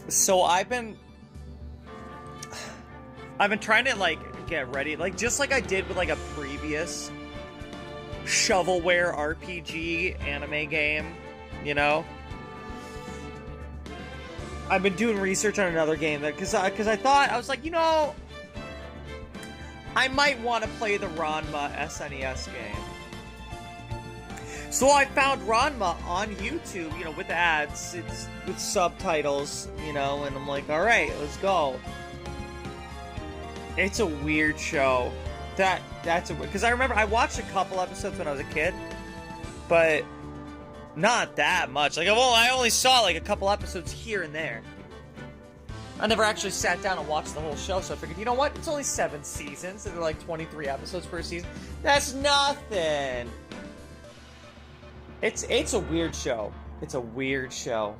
So I've been trying to like get ready, like just like I did with like a previous shovelware RPG anime game, you know. I've been doing research on another game that because I thought I was like, you know, I might want to play the Ranma SNES game. So I found Ranma on YouTube, you know, with ads, it's with subtitles, you know, and I'm like, all right, let's go. It's a weird show. That's because I remember I watched a couple episodes when I was a kid, but not that much. Like, I only saw like a couple episodes here and there. I never actually sat down and watched the whole show, so I figured, you know what? It's only 7 seasons, so they're like 23 episodes per season. That's nothing. It's a weird show. It's a weird show.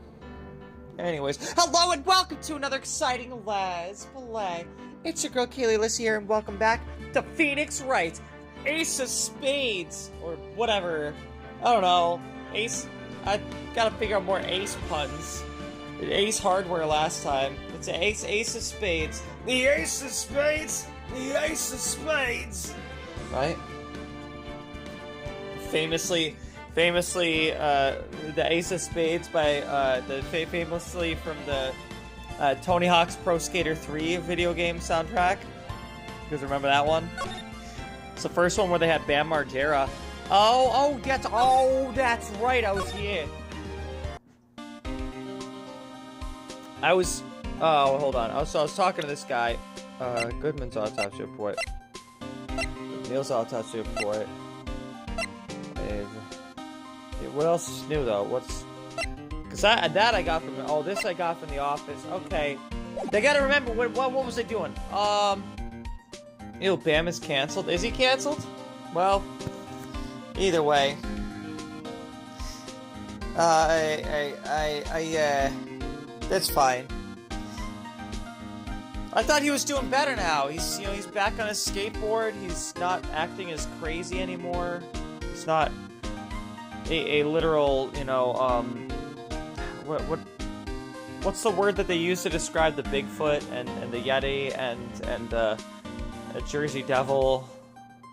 Anyways, hello and welcome to another exciting Let's Play. It's your girl Kayleigh Alyssa here, and welcome back to Phoenix Wright, Ace of Spades, or whatever. I don't know. Ace. I gotta figure out more Ace puns. Ace Hardware last time. It's an Ace of Spades. The Ace of Spades. The Ace of Spades. Right? Famously, the Ace of Spades by famously from the Tony Hawk's Pro Skater 3 video game soundtrack. You guys remember that one? It's the first one where they had Bam Margera. Oh, that's right. I was here. Hold on. I was talking to this guy. Goodman's autopsy report. Neil's autopsy report. What else is new though? Because I got from this I got from The Office. Okay, they gotta remember what was I doing? Ew, Bam is canceled. Is he canceled? Well, either way. That's fine. I thought he was doing better now. He's back on his skateboard. He's not acting as crazy anymore. He's not a literal, what's the word that they use to describe the Bigfoot and the Yeti and the Jersey Devil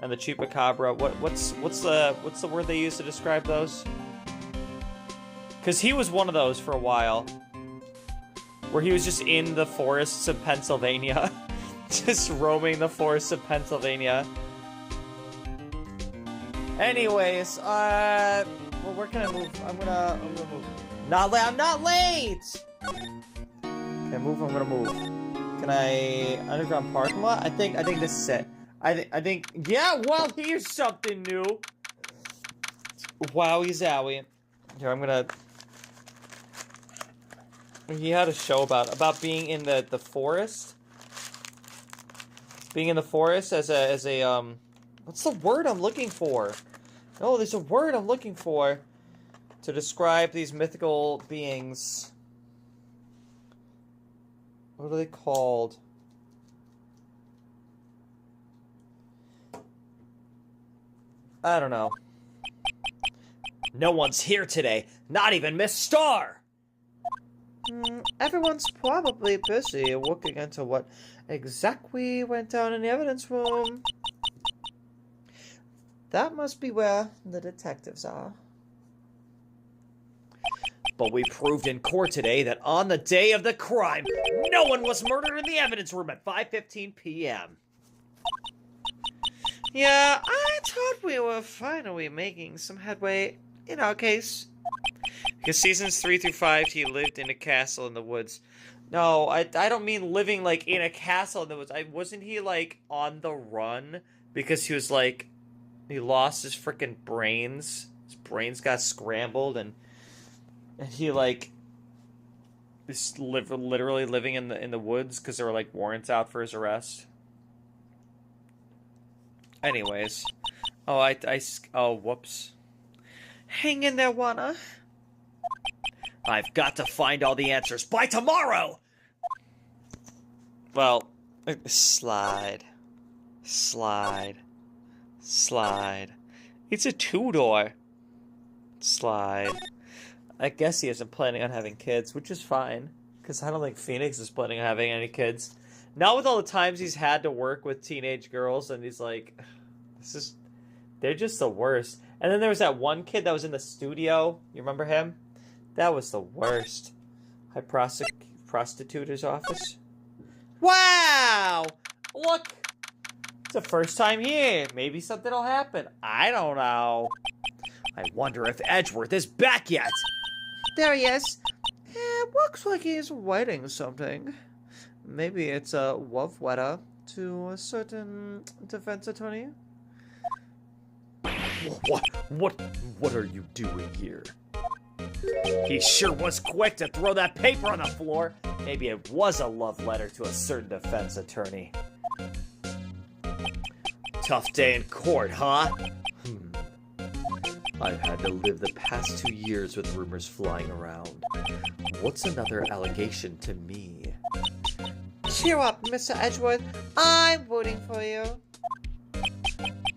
and the Chupacabra? What's the word they use to describe those? Because he was one of those for a while, where he was just in the forests of Pennsylvania, just roaming the forests of Pennsylvania. Anyways, well, where can I move? I'm gonna move. I'm not late! Can I move? I'm gonna move. Can I underground parking lot? I think this is it. I think, yeah, well, here's something new. Wowie zowie. Here, I'm gonna... He had a show about being in the forest. Being in the forest as a what's the word I'm looking for? Oh, there's a word I'm looking for to describe these mythical beings. What are they called? I don't know. No one's here today. Not even Miss Star! Everyone's probably busy looking into what exactly went down in the evidence room. That must be where the detectives are. But we proved in court today that on the day of the crime, no one was murdered in the evidence room at 5:15 p.m. Yeah, I thought we were finally making some headway in our case. Because seasons 3 through 5, he lived in a castle in the woods. No, I don't mean living, like, in a castle in the woods. Wasn't he, like, on the run? Because he was, like, he lost his frickin' brains. His brains got scrambled, and he, like, is literally living in the woods because there were, like, warrants out for his arrest. Anyways. Oh, whoops. Hang in there, Wanna. I've got to find all the answers by tomorrow! Well, slide. It's a 2-door. Slide. I guess he isn't planning on having kids, which is fine. Because I don't think Phoenix is planning on having any kids. Not with all the times he's had to work with teenage girls, and he's like, they're just the worst. And then there was that one kid that was in the studio. You remember him? That was the worst. High prostitute's office. Wow! Look! It's the first time here. Maybe something will happen. I don't know. I wonder if Edgeworth is back yet. There he is. It looks like he's writing something. Maybe it's a love letter to a certain defense attorney. What are you doing here? He sure was quick to throw that paper on the floor. Maybe it was a love letter to a certain defense attorney. Tough day in court, huh? I've had to live the past 2 years with rumors flying around. What's another allegation to me? Cheer up, Mr. Edgeworth. I'm voting for you.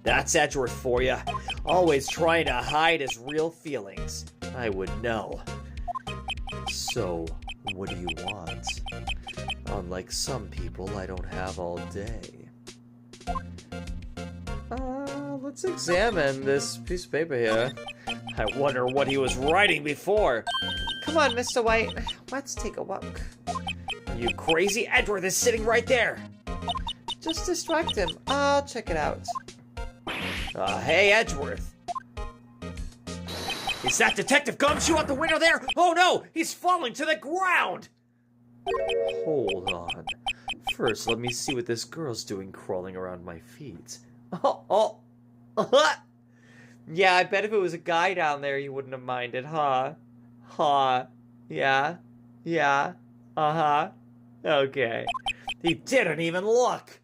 That's Edgeworth for you. Always trying to hide his real feelings. I would know. So, what do you want? Unlike some people, I don't have all day. Let's examine this piece of paper here. I wonder what he was writing before. Come on, Mr. White. Let's take a look. Are you crazy? Edgeworth is sitting right there. Just distract him. I'll check it out. Hey, Edgeworth. Is that Detective Gumshoe out the window there? Oh no, he's falling to the ground! Hold on. First, let me see what this girl's doing crawling around my feet. Yeah, I bet if it was a guy down there, you wouldn't have minded, huh? Yeah? Uh-huh. Okay. He didn't even look!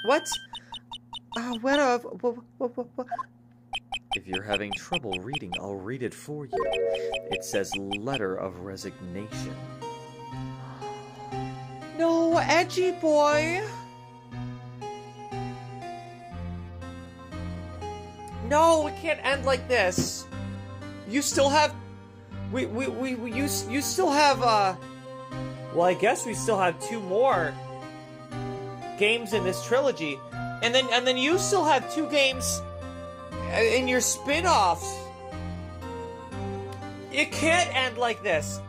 What? If you're having trouble reading, I'll read it for you. It says letter of resignation. No, edgy boy! No, it can't end like this. You still have... You still have, Well, I guess we still have 2 more games in this trilogy. And then you still have 2 games in your spin-offs. It can't end like this.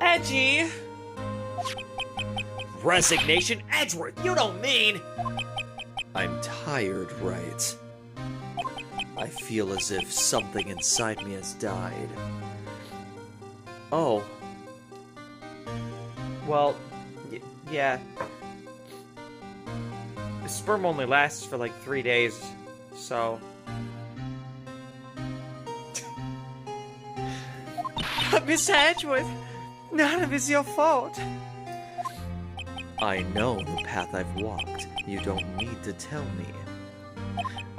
Edgy. Resignation? Edgeworth, you don't mean... I'm tired, right? I feel as if something inside me has died. Oh. Well, yeah. The sperm only lasts for like 3 days, so... Mr. Edgeworth, none of it's your fault. I know the path I've walked. You don't need to tell me.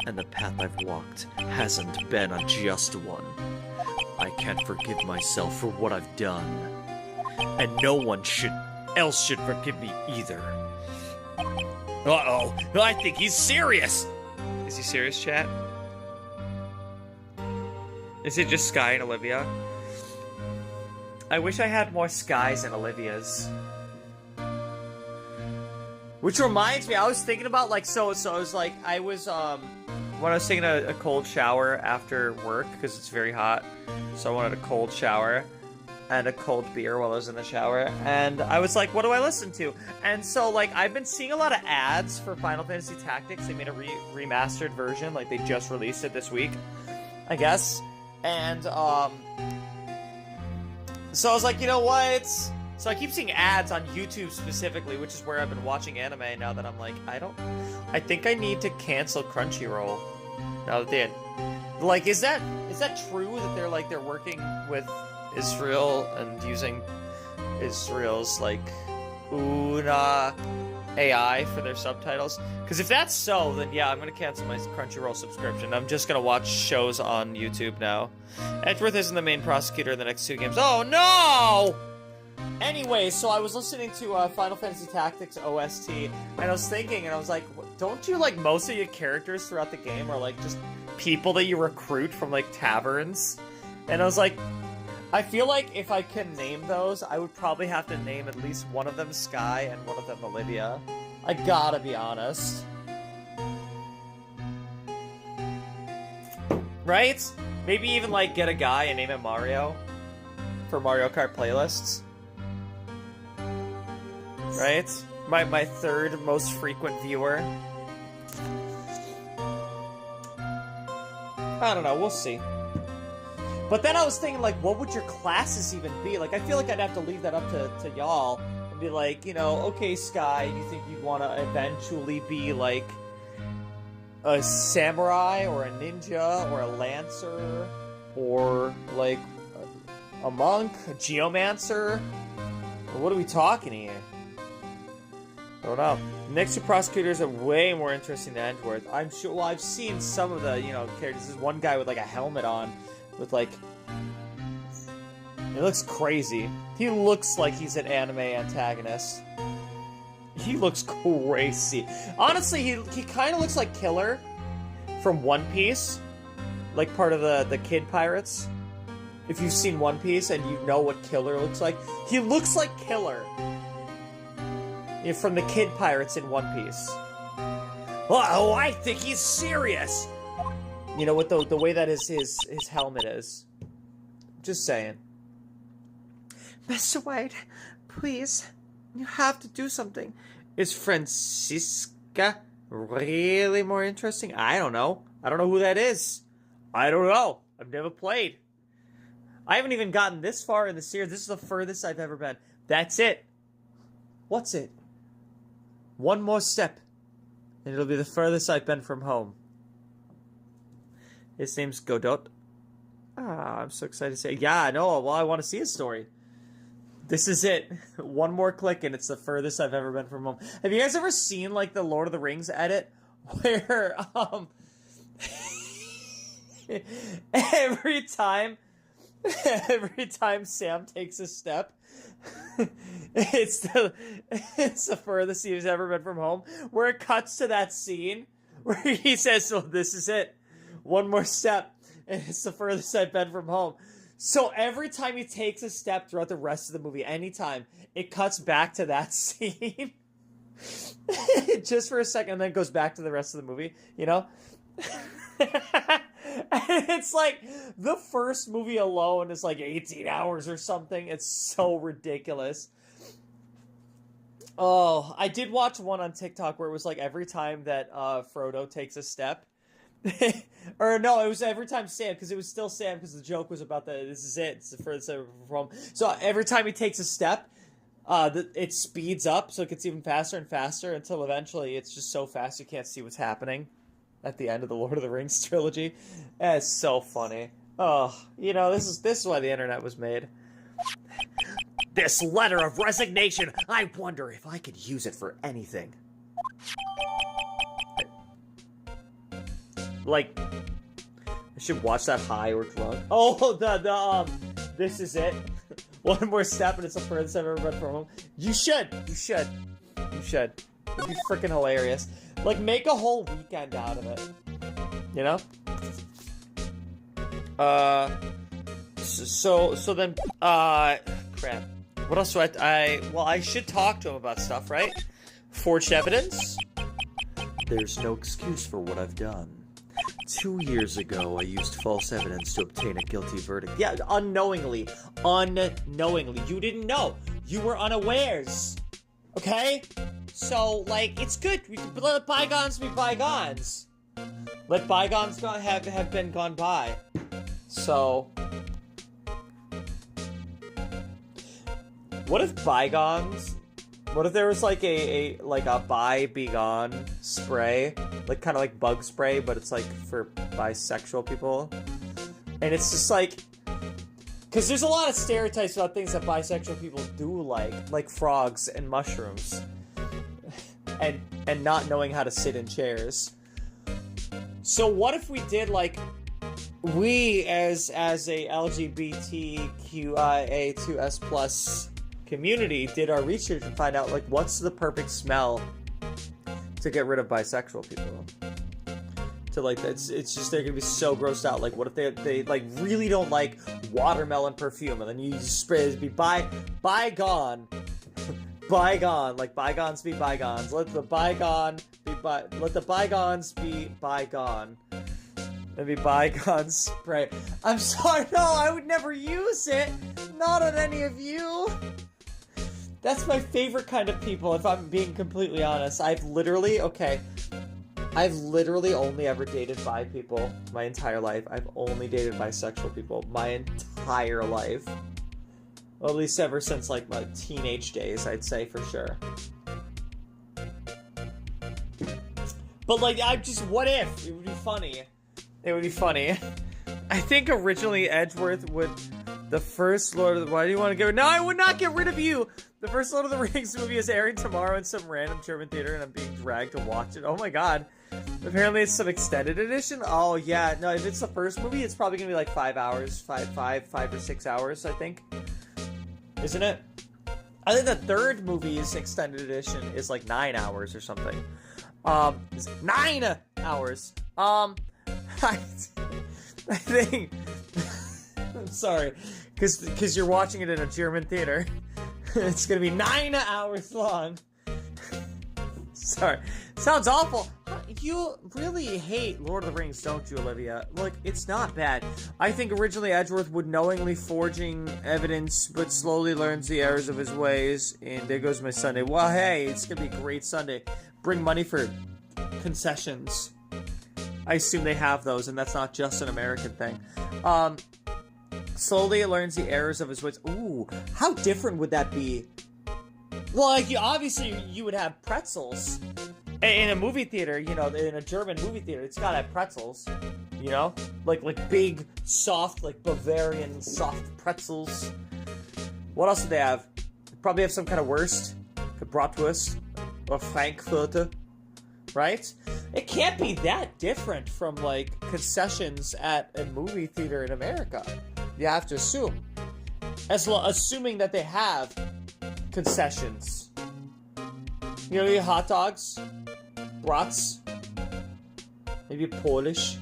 And the path I've walked hasn't been a just one. I can't forgive myself for what I've done. And no one else should forgive me either. Uh-oh, I think he's serious! Is he serious, chat? Is it just Sky and Olivia? I wish I had more Skies and Olivias. Which reminds me, I was thinking about, like, so it was like, I was, when I was taking a cold shower after work, because it's very hot, so I wanted a cold shower and a cold beer while I was in the shower, and I was like, what do I listen to? And so, like, I've been seeing a lot of ads for Final Fantasy Tactics. They made a remastered version, like, they just released it this week, I guess, and, so I was like, you know what? So I keep seeing ads on YouTube specifically, which is where I've been watching anime now that I'm like, I think I need to cancel Crunchyroll. Now that they like, is that true that they're working with Israel and using Israel's, like, Una AI for their subtitles? Because if that's so, then yeah, I'm gonna cancel my Crunchyroll subscription. I'm just gonna watch shows on YouTube now. Edgeworth isn't the main prosecutor in the next 2 games. Oh no! Anyway, so I was listening to Final Fantasy Tactics OST, and I was thinking, and I was like, don't you, like, most of your characters throughout the game are, like, just people that you recruit from, like, taverns? And I was like, I feel like if I can name those, I would probably have to name at least one of them Sky and one of them Olivia. I gotta be honest. Right? Maybe even, like, get a guy and name him Mario. For Mario Kart playlists. Right? My third most frequent viewer. I don't know, we'll see. But then I was thinking, like, what would your classes even be? Like, I feel like I'd have to leave that up to y'all. And be like, you know, okay, Sky, you think you'd want to eventually be, like, a samurai, or a ninja, or a lancer, or, like, a monk, a geomancer? Or what are we talking here? I don't know. Next two prosecutors are way more interesting than Edgeworth. I'm sure, well, I've seen some of the, you know, characters. There's one guy with, like, a helmet on, with, like, he looks crazy. He looks like he's an anime antagonist. He looks crazy. Honestly, he kind of looks like Killer from One Piece. Like part of the Kid Pirates. If you've seen One Piece and you know what Killer looks like. He looks like Killer. You know, from the Kid Pirates in One Piece. Oh, I think he's serious! You know, with the way that his helmet is. Just saying. Mr. White, please. You have to do something. Is Francisca really more interesting? I don't know. I don't know who that is. I don't know. I've never played. I haven't even gotten this far in the series. This is the furthest I've ever been. That's it. What's it? One more step, and it'll be the furthest I've been from home. His name's Godot. Ah, I'm so excited to say. Yeah, I know. Well, I want to see his story. This is it. One more click and it's the furthest I've ever been from home. Have you guys ever seen, like, the Lord of the Rings edit? Where, every time Sam takes a step, it's the furthest he's ever been from home. Where it cuts to that scene where he says, so this is it. One more step and it's the furthest I've been from home. So every time he takes a step throughout the rest of the movie, anytime, it cuts back to that scene. Just for a second, and then goes back to the rest of the movie, you know? And it's like, the first movie alone is like 18 hours or something. It's so ridiculous. Oh, I did watch one on TikTok where it was like every time that Frodo takes a step, or no, it was every time Sam, because it was still Sam, because the joke was about this is it, it's the furthest ever from home. So every time he takes a step, it speeds up, so it gets even faster and faster, until eventually it's just so fast you can't see what's happening at the end of the Lord of the Rings trilogy. And it's so funny. Oh, you know, this is why the internet was made. This letter of resignation, I wonder if I could use it for anything. Like, I should watch that high or drunk. Oh, this is it. One more step and it's the furthest I've ever been from home. You should. It'd be freaking hilarious. Like, make a whole weekend out of it. You know? So then, crap. What else do I should talk to him about stuff, right? Forged evidence? There's no excuse for what I've done. 2 years ago, I used false evidence to obtain a guilty verdict. Yeah, unknowingly. You didn't know. You were unawares. Okay? So, like, it's good. We can let bygones be bygones. Let bygones have been gone by. So, what if there was like a bi be gone spray, like kind of like bug spray, but it's like for bisexual people, and it's just like, because there's a lot of stereotypes about things that bisexual people do like frogs and mushrooms, and not knowing how to sit in chairs. So what if we did like, we as a LGBTQIA2S plus community did our research and find out, like, what's the perfect smell to get rid of bisexual people, to like it's just they're gonna be so grossed out. Like, what if they like really don't like watermelon perfume, and then you just spray it, be bygone, bygone, like bygones be bygones. Let the bygones be bygone. Maybe bygones spray. I'm sorry, no, I would never use it. Not on any of you. That's my favorite kind of people, if I'm being completely honest. I've literally only ever dated bi people my entire life. I've only dated bisexual people my entire life. Well, at least ever since, like, my teenage days, I'd say, for sure. But, like, what if? It would be funny. It would be funny. I think originally Edgeworth would... The first Lord of the... Why do you want to get rid... No, I would not get rid of you! The first Lord of the Rings movie is airing tomorrow in some random German theater, and I'm being dragged to watch it. Oh my god. Apparently it's some extended edition? Oh, yeah. No, if it's the first movie, it's probably gonna be like 5 hours. 5 or 6 hours, I think. Isn't it? I think the third movie's extended edition is like 9 hours or something. It's 9 hours. I think... I'm sorry. Because you're watching it in a German theater. It's gonna be 9 hours long. Sorry. Sounds awful. You really hate Lord of the Rings, don't you, Olivia? Look, it's not bad. I think originally Edgeworth would knowingly forging evidence, but slowly learns the errors of his ways. And there goes my Sunday. Well, hey, it's gonna be a great Sunday. Bring money for concessions. I assume they have those, and that's not just an American thing. Slowly it learns the errors of his ways. Ooh, how different would that be? Well, like, obviously you would have pretzels. In a movie theater, you know, in a German movie theater, it's gotta have pretzels. You know? Like big, soft, like Bavarian soft pretzels. What else do they have? Probably have some kind of Wurst. Bratwurst. Or Frankfurter. Right? It can't be that different from, like, concessions at a movie theater in America. You have to assume. Assuming that they have concessions. You know, hot dogs, brats, maybe Polish.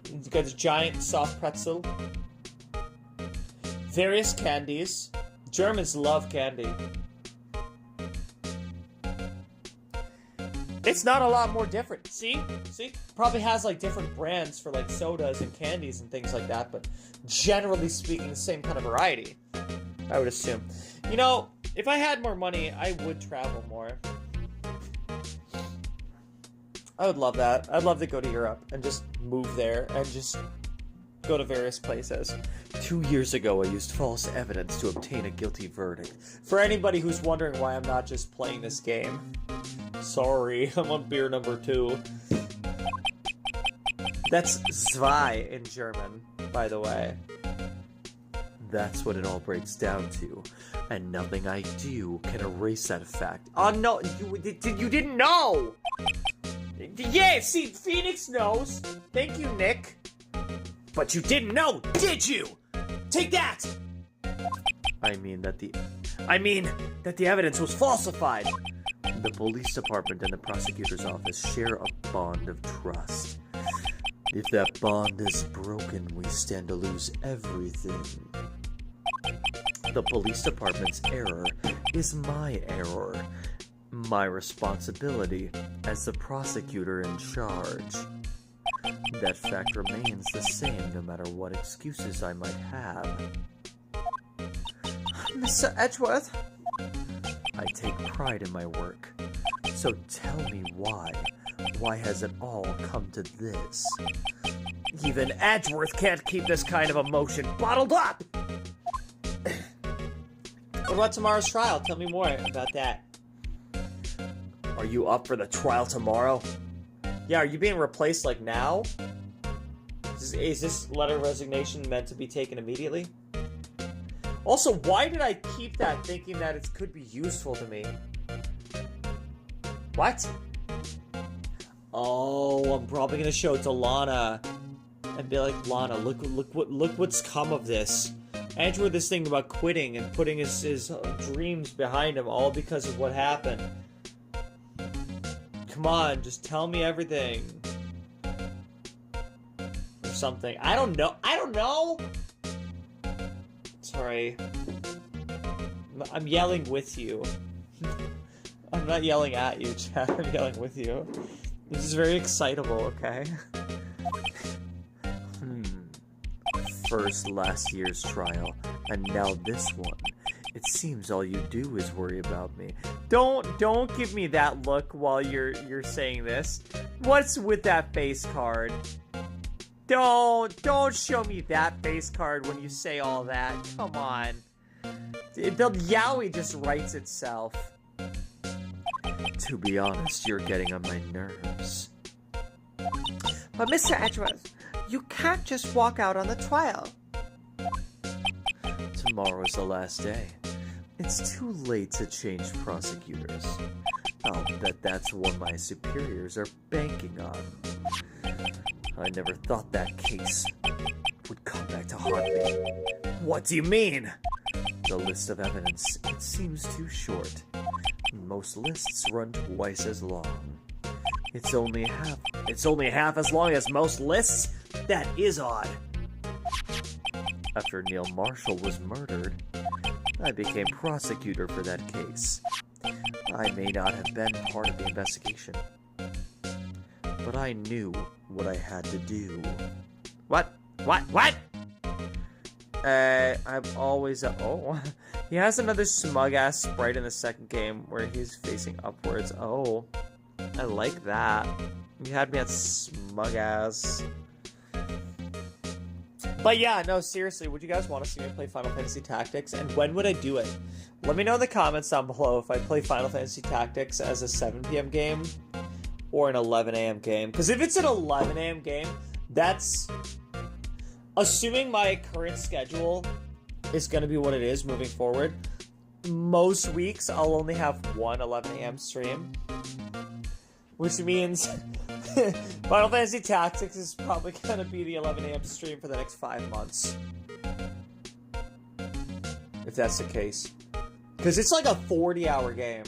You got a giant soft pretzel. Various candies. Germans love candy. It's not a lot more different. See? Probably has, like, different brands for, like, sodas and candies and things like that, but generally speaking, the same kind of variety, I would assume. You know, if I had more money, I would travel more. I would love that. I'd love to go to Europe and just move there and just go to various places. 2 years ago, I used false evidence to obtain a guilty verdict. For anybody who's wondering why I'm not just playing this game, sorry, I'm on beer number 2. That's zwei in German, by the way. That's what it all breaks down to, and nothing I do can erase that fact. Oh no, you didn't know! Yeah, see, Phoenix knows. Thank you, Nick. But you didn't know, did you? Take that! I mean that the evidence was falsified. The police department and the prosecutor's office share a bond of trust. If that bond is broken, we stand to lose everything. The police department's error is my error. My responsibility as the prosecutor in charge. That fact remains the same no matter what excuses I might have. Mr. Edgeworth? I take pride in my work. So tell me why. Why has it all come to this? Even Edgeworth can't keep this kind of emotion bottled up! What about tomorrow's trial? Tell me more about that. Are you up for the trial tomorrow? Yeah, are you being replaced, like, now? Is this letter of resignation meant to be taken immediately? Also, why did I keep that thinking that it could be useful to me? What? Oh, I'm probably gonna show it to Lana. And be like, Lana, look what's come of this. Andrew this thing about quitting and putting his dreams behind him all because of what happened. Come on, just tell me everything. Or something. I don't know. I don't know! Sorry. I'm yelling with you. I'm not yelling at you, Chad. I'm yelling with you. This is very excitable, okay? First last year's trial, and now this one. It seems all you do is worry about me. Don't give me that look while you're saying this. What's with that face card? Don't show me that face card when you say all that. Come on. The yaoi just writes itself. To be honest, you're getting on my nerves. But Mr. Edgeworth, you can't just walk out on the trial. Tomorrow's the last day. It's too late to change prosecutors. I'll bet that's what my superiors are banking on. I never thought that case would come back to haunt me. What do you mean? The list of evidence, it seems too short. Most lists run twice as long. It's only half as long as most lists? That is odd. After Neil Marshall was murdered, I became prosecutor for that case. I may not have been part of the investigation, but I knew what I had to do. What? I'm always oh. He has another smug-ass sprite in the second game where he's facing upwards. Oh, I like that. You had me at smug-ass. But yeah, no, seriously, would you guys want to see me play Final Fantasy Tactics? And when would I do it? Let me know in the comments down below if I play Final Fantasy Tactics as a 7 p.m. game or an 11 a.m. game. Because if it's an 11 a.m. game, that's... assuming my current schedule is going to be what it is moving forward, most weeks I'll only have one 11 a.m. stream. Which means Final Fantasy Tactics is probably going to be the 11 a.m. stream for the next 5 months. If that's the case. Because it's like a 40-hour game.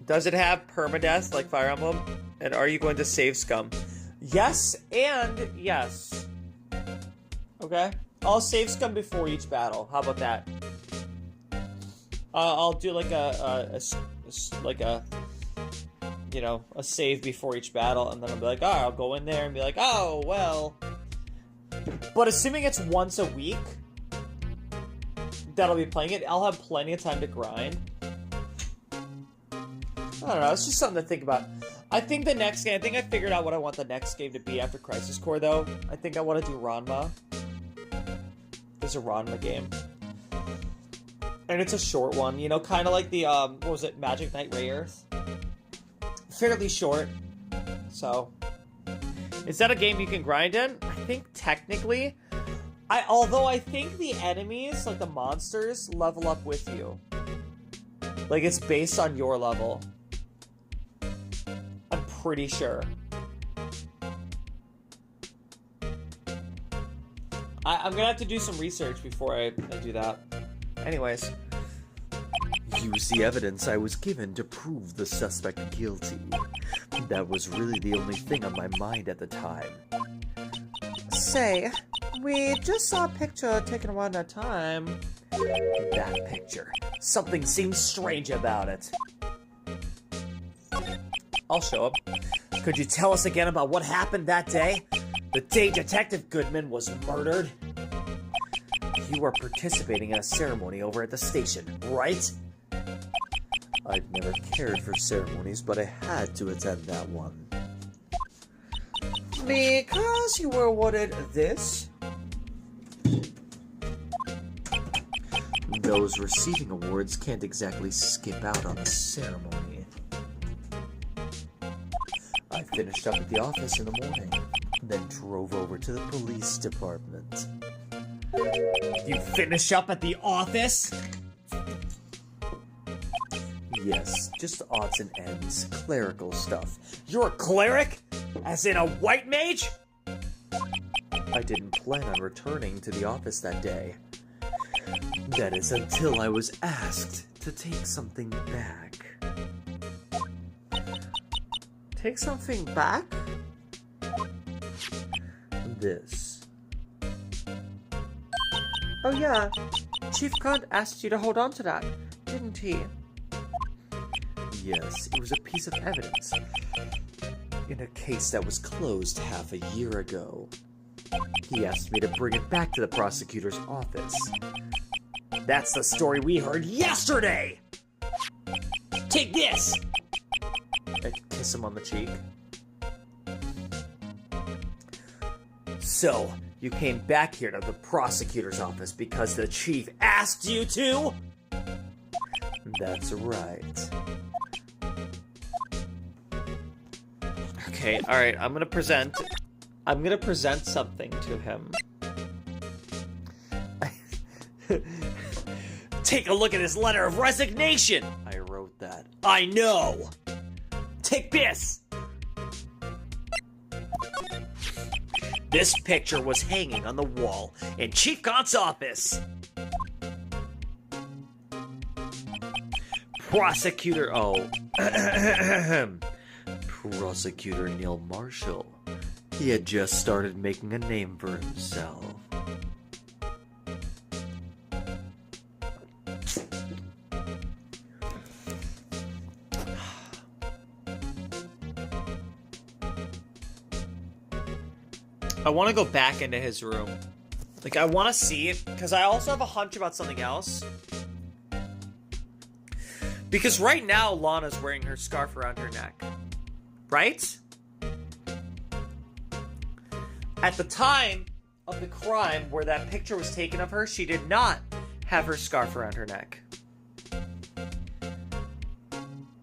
Does it have permadeath like Fire Emblem? And are you going to save scum? Yes and yes. Okay? I'll save scum before each battle. How about that? I'll do like a save before each battle, and then I'll be like, oh, I'll go in there and be like, oh, well. But assuming it's once a week that I'll be playing it, I'll have plenty of time to grind. I don't know, it's just something to think about. I think the next game, I think I figured out what I want the next game to be after Crisis Core, though. I think I want to do Ranma. There's a Ranma game. And it's a short one, you know, kind of like the, what was it, Magic Knight Rayearth? Fairly short. So, is that a game you can grind in? I think technically, although I think the enemies, like the monsters, level up with you. Like, it's based on your level. I'm pretty sure. I'm gonna have to do some research before I do that. Anyways. Use the evidence I was given to prove the suspect guilty. That was really the only thing on my mind at the time. Say, we just saw a picture taken one at a time. That picture. Something seems strange about it. I'll show him. Could you tell us again about what happened that day? The day Detective Goodman was murdered? You were participating in a ceremony over at the station, right? I've never cared for ceremonies, but I had to attend that one. Because you were awarded this? Those receiving awards can't exactly skip out on the ceremony. I finished up at the office in the morning, then drove over to the police department. You finish up at the office? Yes, just odds and ends, clerical stuff. You're a cleric? As in a white mage? I didn't plan on returning to the office that day. That is until I was asked to take something back. Take something back? This. Oh yeah, Chief Kant asked you to hold on to that, didn't he? Yes, it was a piece of evidence in a case that was closed half a year ago. He asked me to bring it back to the prosecutor's office. That's the story we heard yesterday! Take this! I kiss him on the cheek. So, you came back here to the prosecutor's office because the chief asked you to? That's right. Okay, alright, I'm gonna present something to him. Take a look at his letter of resignation! I wrote that. I know! Take this! This picture was hanging on the wall in Chief Kant's office. Prosecutor, Prosecutor Neil Marshall. He had just started making a name for himself. I want to go back into his room. Like, I want to see it, because I also have a hunch about something else. Because right now, Lana's wearing her scarf around her neck. Right? At the time of the crime where that picture was taken of her, she did not have her scarf around her neck.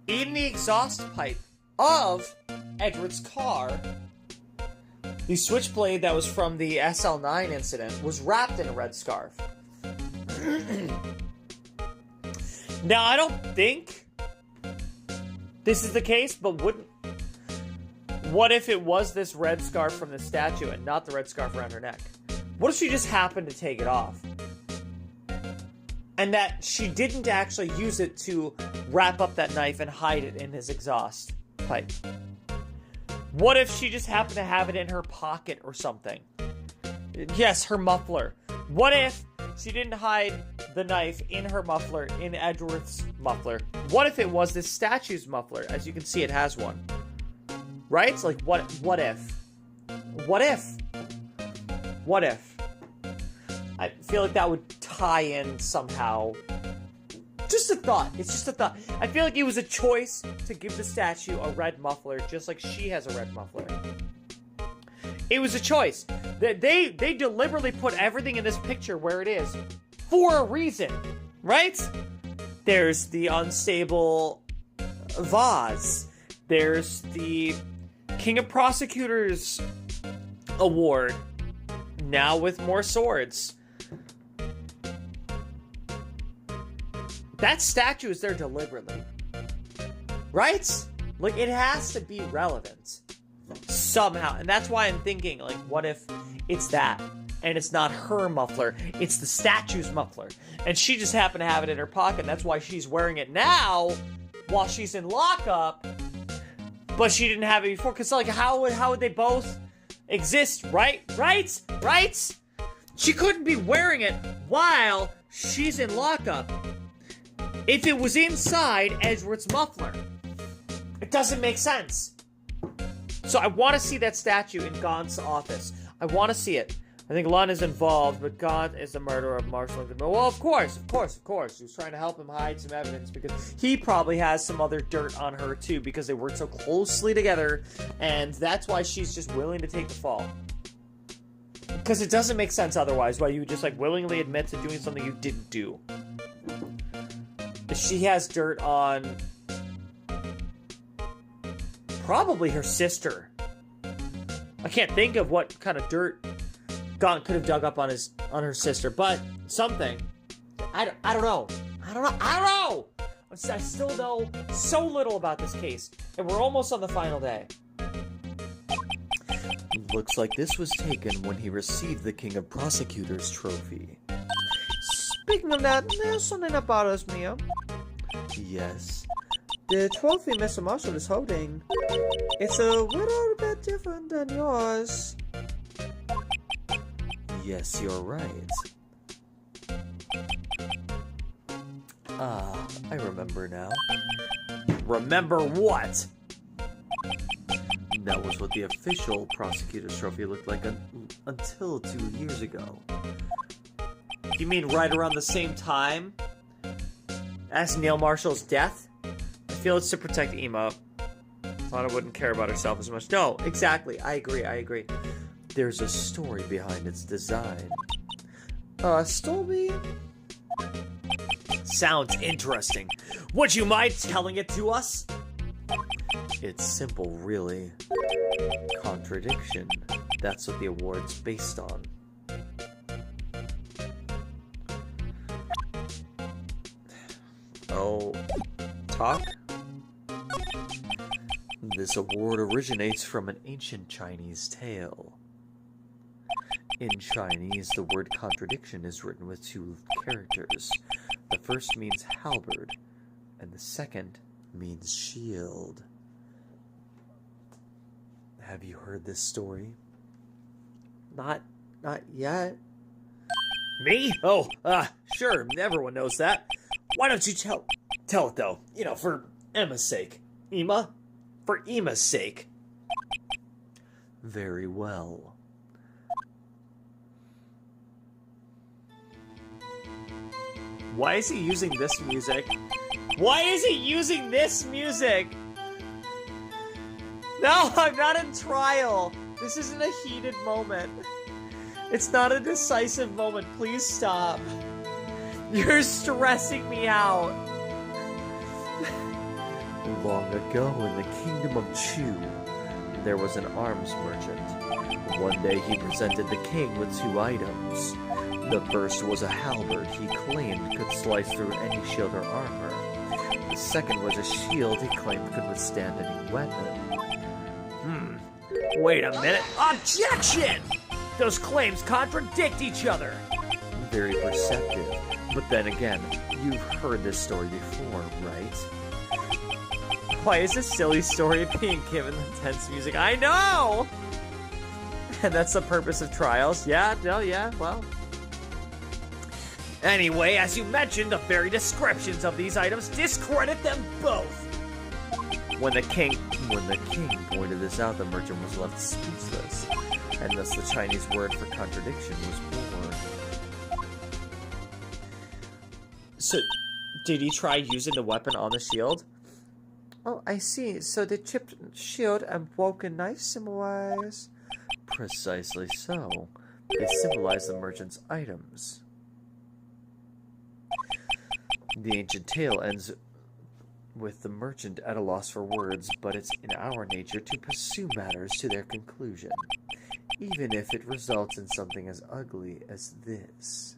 In the exhaust pipe of Edward's car, the switchblade that was from the SL9 incident was wrapped in a red scarf. Now, I don't think this is the case, but what if it was this red scarf from the statue and not the red scarf around her neck? What if she just happened to take it off? And that she didn't actually use it to wrap up that knife and hide it in his exhaust pipe? What if she just happened to have it in her pocket or something? Yes, her muffler. What if she didn't hide the knife in her muffler, in Edward's muffler? What if it was this statue's muffler? As you can see, it has one. Right? It's like, what if? What if? What if? I feel like that would tie in somehow. Just a thought. It's just a thought. I feel like it was a choice to give the statue a red muffler, just like she has a red muffler. It was a choice. They deliberately put everything in this picture where it is for a reason, right? There's the unstable vase. There's the King of Prosecutors award, now with more swords. That statue is there deliberately. Right? Like, it has to be relevant. Somehow. And that's why I'm thinking, like, what if it's that? And it's not her muffler. It's the statue's muffler. And she just happened to have it in her pocket. And that's why she's wearing it now while she's in lockup. But she didn't have it before. Because, like, how would they both exist? Right? She couldn't be wearing it while she's in lockup if it was inside Edward's muffler. It doesn't make sense. So I want to see that statue in Gaunt's office. I want to see it. I think Lon is involved, but Gaunt is the murderer of Marshall. Well, of course. He was trying to help him hide some evidence because he probably has some other dirt on her too because they worked so closely together, and that's why she's just willing to take the fall. Because it doesn't make sense otherwise why you would just, like, willingly admit to doing something you didn't do. She has dirt on probably her sister. I can't think of what kind of dirt Gaunt could have dug up on her sister, but something. I don't know. I still know so little about this case, and we're almost on the final day. Looks like this was taken when he received the King of Prosecutors trophy. Speaking of that, there's something that bothers me. Yes. The trophy Mr. Marshall is holding, it's a little bit different than yours. Yes, you're right. Ah, I remember now. Remember what? That was what the official prosecutor's trophy looked like until 2 years ago. You mean right around the same time as Neil Marshall's death? I feel it's to protect Ema. Thought I wouldn't care about herself as much. No, exactly. I agree. There's a story behind its design. Story? Sounds interesting. Would you mind telling it to us? It's simple, really. Contradiction. That's what the award's based on. Oh, talk? This award originates from an ancient Chinese tale. In Chinese, the word contradiction is written with 2 characters. The first means halberd, and the second means shield. Have you heard this story? Not yet. Me? Oh, sure, everyone knows that. Why don't you tell it though? You know, for Emma's sake. Ema? For Ema's sake. Very well. Why is he using this music? Why is he using this music? No, I'm not in trial. This isn't a heated moment. It's not a decisive moment. Please stop. You're stressing me out. Long ago in the kingdom of Chu, there was an arms merchant. One day he presented the king with 2 items. The first was a halberd he claimed could slice through any shield or armor. The second was a shield he claimed could withstand any weapon. Wait a minute. Objection! Those claims contradict each other. Very perceptive. But then again, you've heard this story before, right? Why is this silly story being given the tense music? I know! And that's the purpose of trials. Yeah, well. Anyway, as you mentioned, the very descriptions of these items discredit them both. When the king pointed this out, the merchant was left speechless, and thus the Chinese word for contradiction was born. So, did he try using the weapon on the shield? Oh, I see. So the chipped shield and broken knife symbolize... Precisely so. They symbolize the merchant's items. The ancient tale ends with the merchant at a loss for words, but it's in our nature to pursue matters to their conclusion, even if it results in something as ugly as this.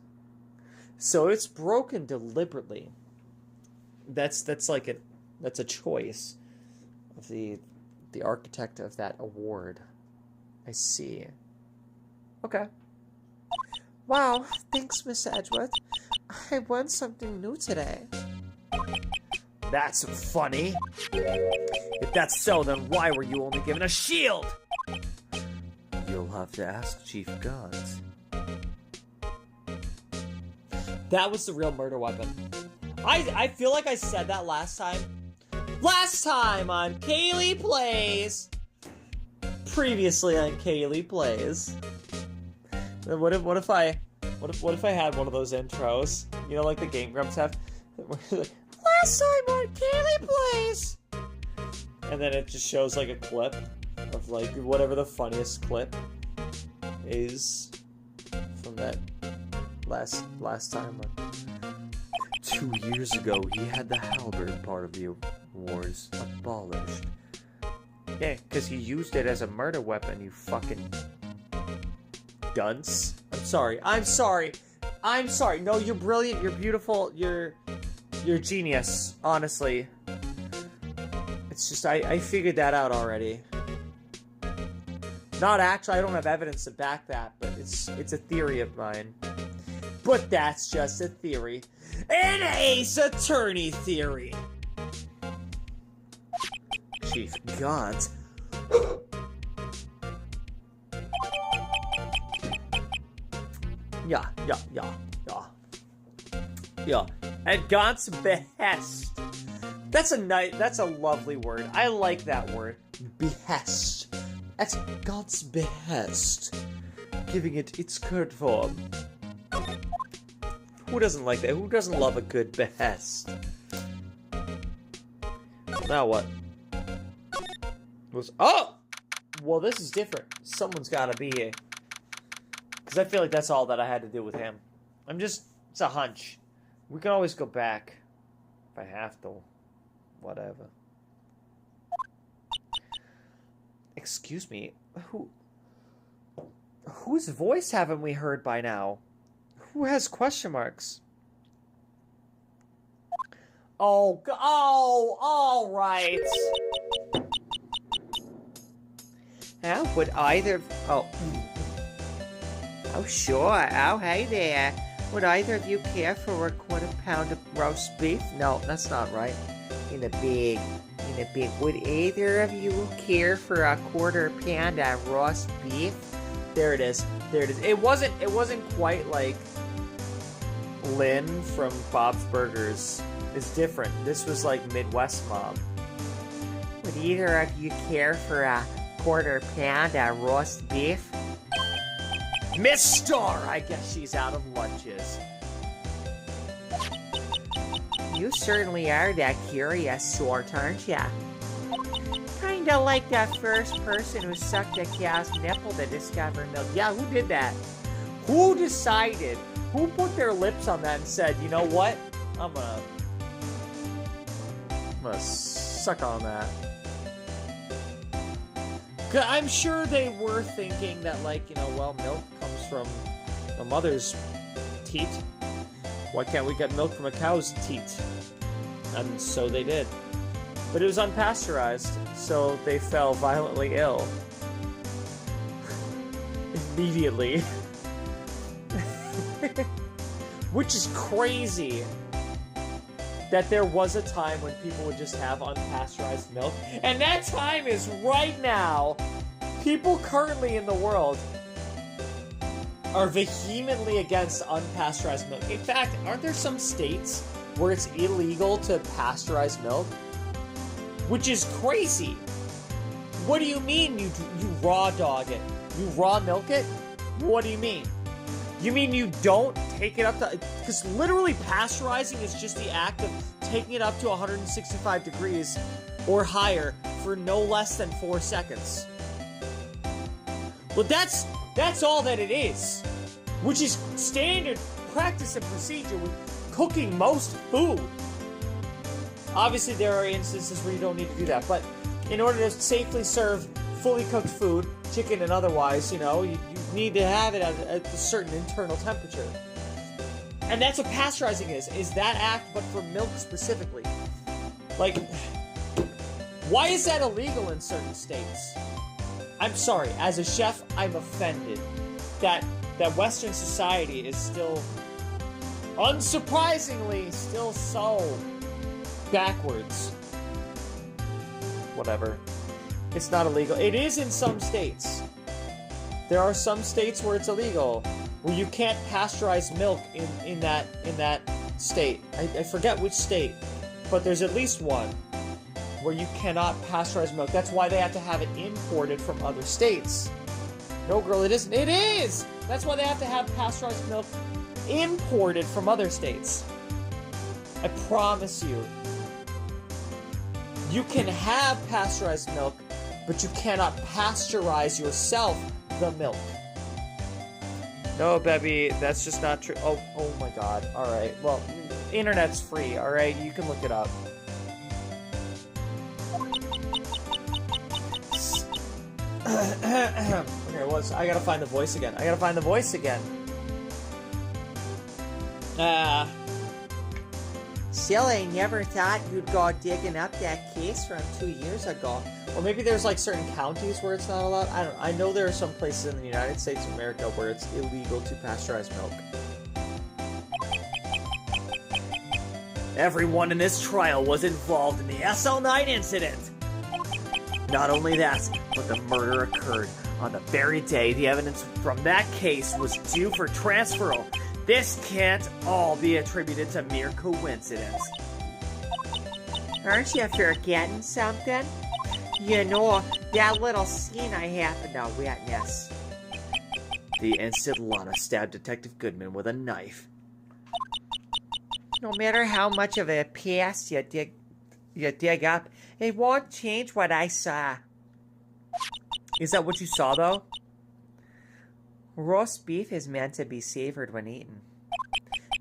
So it's broken deliberately. That's a choice of the architect of that award. I see. Okay. Wow, thanks, Mr. Edgeworth. I learned something new today. That's funny. If that's so, then why were you only given a shield? You'll have to ask Chief Gods. That was the real murder weapon. I feel like I said that last time. Last time on Kayleigh Plays. Previously on Kayleigh Plays. What if I had one of those intros? You know, like the Game Grumps have. Last time on Kayleigh Plays. And then it just shows like a clip of like whatever the funniest clip is from that last time. 2 years ago, he had the halberd part of the awards abolished. Yeah, because he used it as a murder weapon, you fucking dunce. I'm sorry. No, you're brilliant, you're beautiful, you're genius, honestly. It's just, I figured that out already. Not actually, I don't have evidence to back that, but it's a theory of mine. But that's just a theory. An ace attorney theory. Chief Gaunt. Yeah. At Gaunt's behest. That's a lovely word. I like that word. Behest. At Gaunt's behest. Giving it its current form. Who doesn't like that? Who doesn't love a good behest? Now what? Oh! Well, this is different. Someone's gotta be here. Because I feel like that's all that I had to do with him. It's a hunch. We can always go back. If I have to. Whatever. Excuse me. Whose voice haven't we heard by now? Who has question marks? Oh, all right. Would either... Oh, sure. Oh, hey there. Would either of you care for a quarter pound of roast beef? No, that's not right. In a big. Would either of you care for a quarter pound of roast beef? There it is. It wasn't quite like Lynn from Bob's Burgers. It's different. This was like Midwest Mob. Would either of you care for a quarter pound of roast beef? Miss Star! I guess she's out of lunches. You certainly are that curious sort, aren't ya? Kinda like that first person who sucked a cow's nipple to discover milk. Yeah, who did that? Who decided? Who put their lips on that and said, you know what? I'm gonna suck on that. 'Cause I'm sure they were thinking that, like, milk comes from a mother's teat. Why can't we get milk from a cow's teat? And so they did. But it was unpasteurized, so they fell violently ill. Immediately. Which is crazy. That there was a time when people would just have unpasteurized milk. And that time is right now. People currently in the world are vehemently against unpasteurized milk. In fact, aren't there some states where it's illegal to pasteurize milk? Which is crazy. What do you mean you raw dog it? You raw milk it? What do you mean? You mean you don't take it up to... Because literally pasteurizing is just the act of taking it up to 165 degrees or higher for no less than 4 seconds. Well, that's all that it is. Which is standard practice and procedure with cooking most food. Obviously, there are instances where you don't need to do that, but in order to safely serve fully cooked food, chicken and otherwise, you need to have it at a certain internal temperature. And that's what pasteurizing is that act, but for milk specifically. Like, why is that illegal in certain states? I'm sorry, as a chef, I'm offended that Western society is still, unsurprisingly, still so backwards. Whatever. It's not illegal. It is in some states. There are some states where it's illegal, where you can't pasteurize milk in that state. I forget which state, but there's at least one where you cannot pasteurize milk. That's why they have to have it imported from other states. No, girl, it isn't. It is! That's why they have to have pasteurized milk imported from other states. I promise you. You can have pasteurized milk, but you cannot pasteurize yourself the milk. No, baby, that's just not true. Oh my god. Alright, well, internet's free, alright? You can look it up. Okay, I gotta find the voice again. Silly, never thought you'd go digging up that case from 2 years ago. Or maybe there's like certain counties where it's not allowed. I know there are some places in the United States of America where it's illegal to pasteurize milk. Everyone in this trial was involved in the SL9 incident. Not only that, but the murder occurred on the very day the evidence from that case was due for transferal. This can't all be attributed to mere coincidence. Aren't you forgetting something? You know, that little scene I happened to witness. The instant Lana stabbed Detective Goodman with a knife. No matter how much of a past you dig up, it won't change what I saw. Is that what you saw, though? Roast beef is meant to be savored when eaten.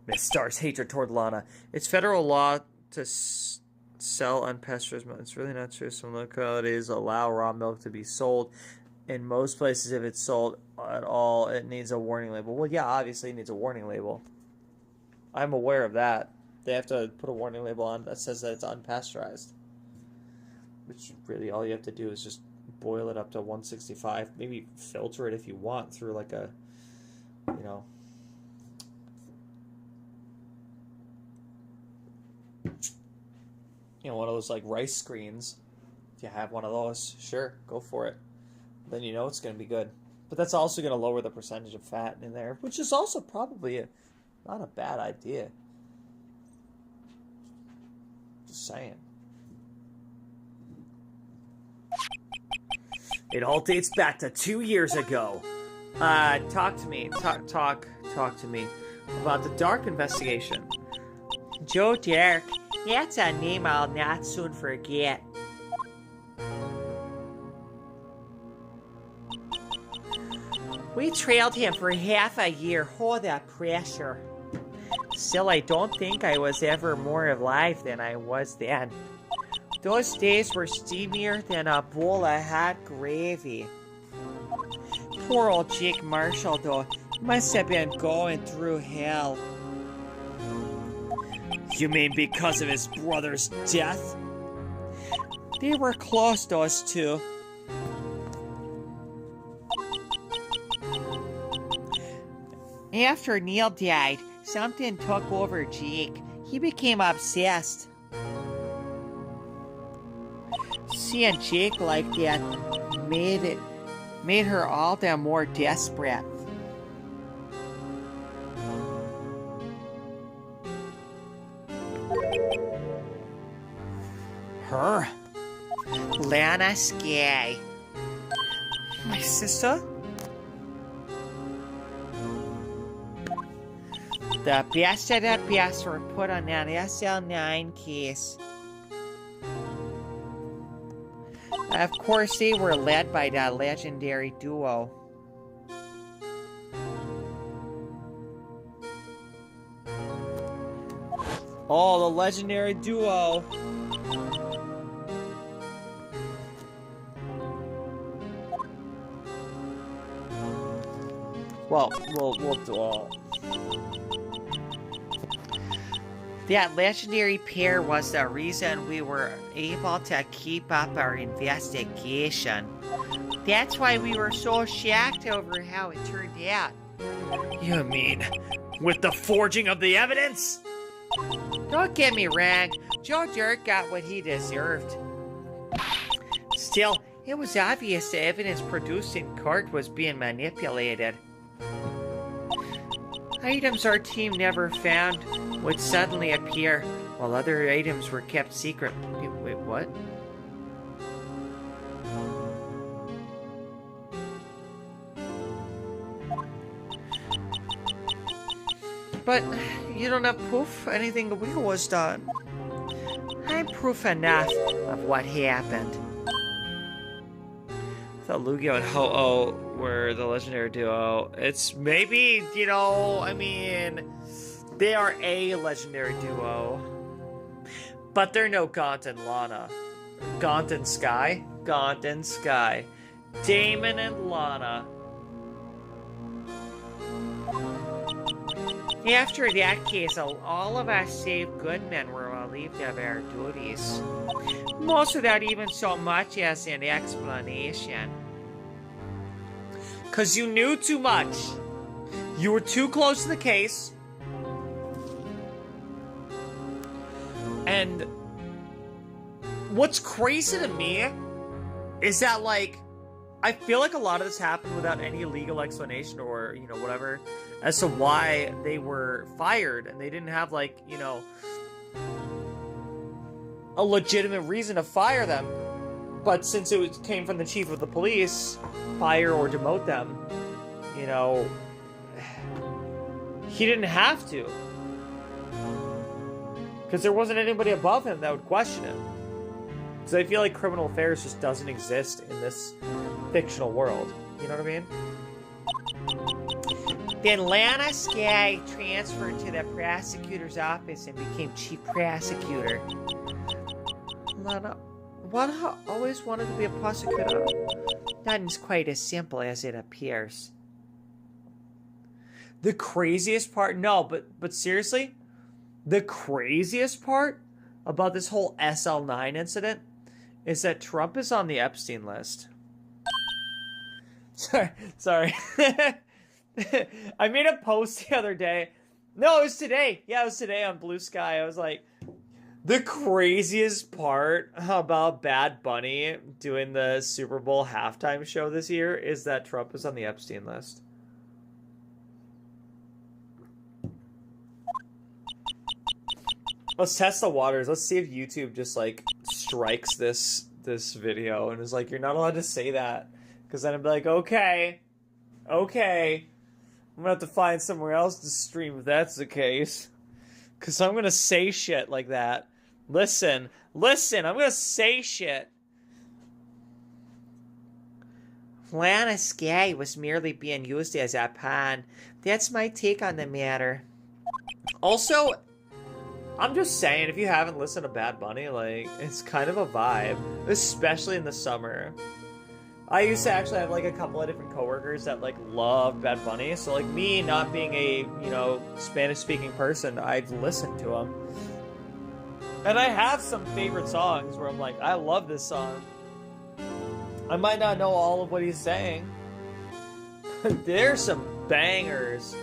Miss Starr's hatred toward Lana. It's federal law to sell unpasteurized milk. It's really not true. Some localities allow raw milk to be sold. In most places, if it's sold at all, it needs a warning label. Well, yeah, obviously it needs a warning label. I'm aware of that. They have to put a warning label on that says that it's unpasteurized. Which really all you have to do is just boil it up to 165. Maybe filter it if you want through like a, you know, one of those like rice screens. If you have one of those, sure, go for it. Then you know it's going to be good. But that's also going to lower the percentage of fat in there, which is also probably not a bad idea. Just saying. It all dates back to 2 years ago. Talk to me. Talk to me about the Dark investigation. Joe Dark. That's a name I'll not soon forget. We trailed him for half a year. Oh, that pressure. Still, I don't think I was ever more alive than I was then. Those days were steamier than a bowl of hot gravy. Poor old Jake Marshall, though, must have been going through hell. You mean because of his brother's death? They were close, those two. After Neil died, something took over Jake. He became obsessed. Seeing Jake like that made her all the more desperate. Her? Lana Skye. My sister? The best of the best were put on that SL9 case. Of course, they were led by the legendary duo. Oh, the legendary duo. Well, we'll do all. That legendary pair was the reason we were able to keep up our investigation. That's why we were so shocked over how it turned out. You mean with the forging of the evidence? Don't get me wrong, Joe Dirt got what he deserved. Still, it was obvious the evidence produced in court was being manipulated. Items our team never found would suddenly appear, while other items were kept secret. Wait, what? But you don't have proof anything illegal was done. I'm proof enough of what happened. I thought Lugia and Ho-Oh were the legendary duo. It's maybe, I mean, they are a legendary duo. But they're no Gaunt and Lana. Gaunt and Sky? Gaunt and Sky. Damon and Lana. After that case, all of us save Goodman were relieved of our duties. Most without even so much as an explanation. 'Cause you knew too much. You were too close to the case. And what's crazy to me is that, like, I feel like a lot of this happened without any legal explanation or, you know, whatever, as to why they were fired, and they didn't have, like, you know, a legitimate reason to fire them. But since it came from the chief of the police, fire or demote them, you know, he didn't have to. Because there wasn't anybody above him that would question him. Because I feel like criminal affairs just doesn't exist in this fictional world. You know what I mean? Then Lana Skye transferred to the prosecutor's office and became chief prosecutor. Lana, Lana always wanted to be a prosecutor. Nothing's quite as simple as it appears. The craziest part, no, but seriously, the craziest part about this whole SL9 incident is that Trump is on the Epstein list. Sorry. I made a post the other day. No, it was today. Yeah, it was today on Blue Sky. I was like, the craziest part about Bad Bunny doing the Super Bowl halftime show this year is that Trump is on the Epstein list. Let's test the waters. Let's see if YouTube just, like, strikes this video and is like, you're not allowed to say that. Because then I'd be like, okay. I'm gonna have to find somewhere else to stream if that's the case. Because I'm gonna say shit like that. Listen, I'm gonna say shit. Lana Skye was merely being used as a pawn. That's my take on the matter. Also, I'm just saying, if you haven't listened to Bad Bunny, like, it's kind of a vibe, especially in the summer. I used to actually have, like, a couple of different coworkers that, like, loved Bad Bunny, so, like, me not being a, you know, Spanish-speaking person, I'd listen to him. And I have some favorite songs where I'm like, I love this song. I might not know all of what he's saying, but there's some bangers,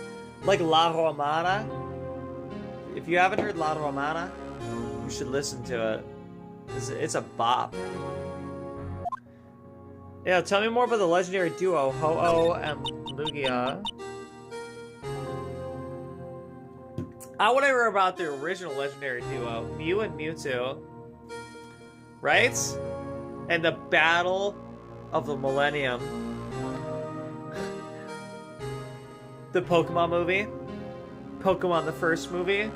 like La Romana. If you haven't heard La Romana, you should listen to it. It's a bop. Yeah, tell me more about the legendary duo, Ho-Oh and Lugia. I want to hear about the original legendary duo, Mew and Mewtwo. Right? And the Battle of the Millennium. The Pokemon movie. Pokemon the first movie.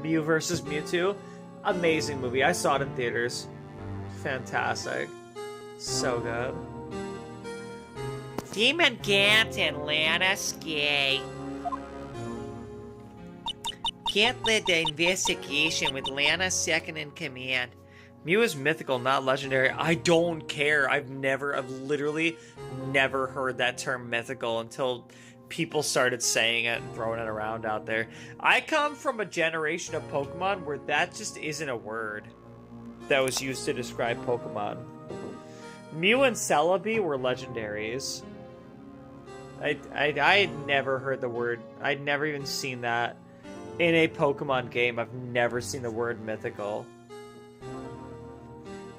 Mew versus Mewtwo. Amazing movie. I saw it in theaters. Fantastic. So good. Demon Gant and Lana Skye can't lead the investigation with Lana second in command. Mew is mythical, not legendary. I don't care. I've literally never heard that term mythical until people started saying it and throwing it around out there. I come from a generation of Pokemon where that just isn't a word that was used to describe Pokemon. Mew and Celebi were legendaries. I'd never heard the word. I'd never even seen that in a Pokemon game. I've never seen the word mythical.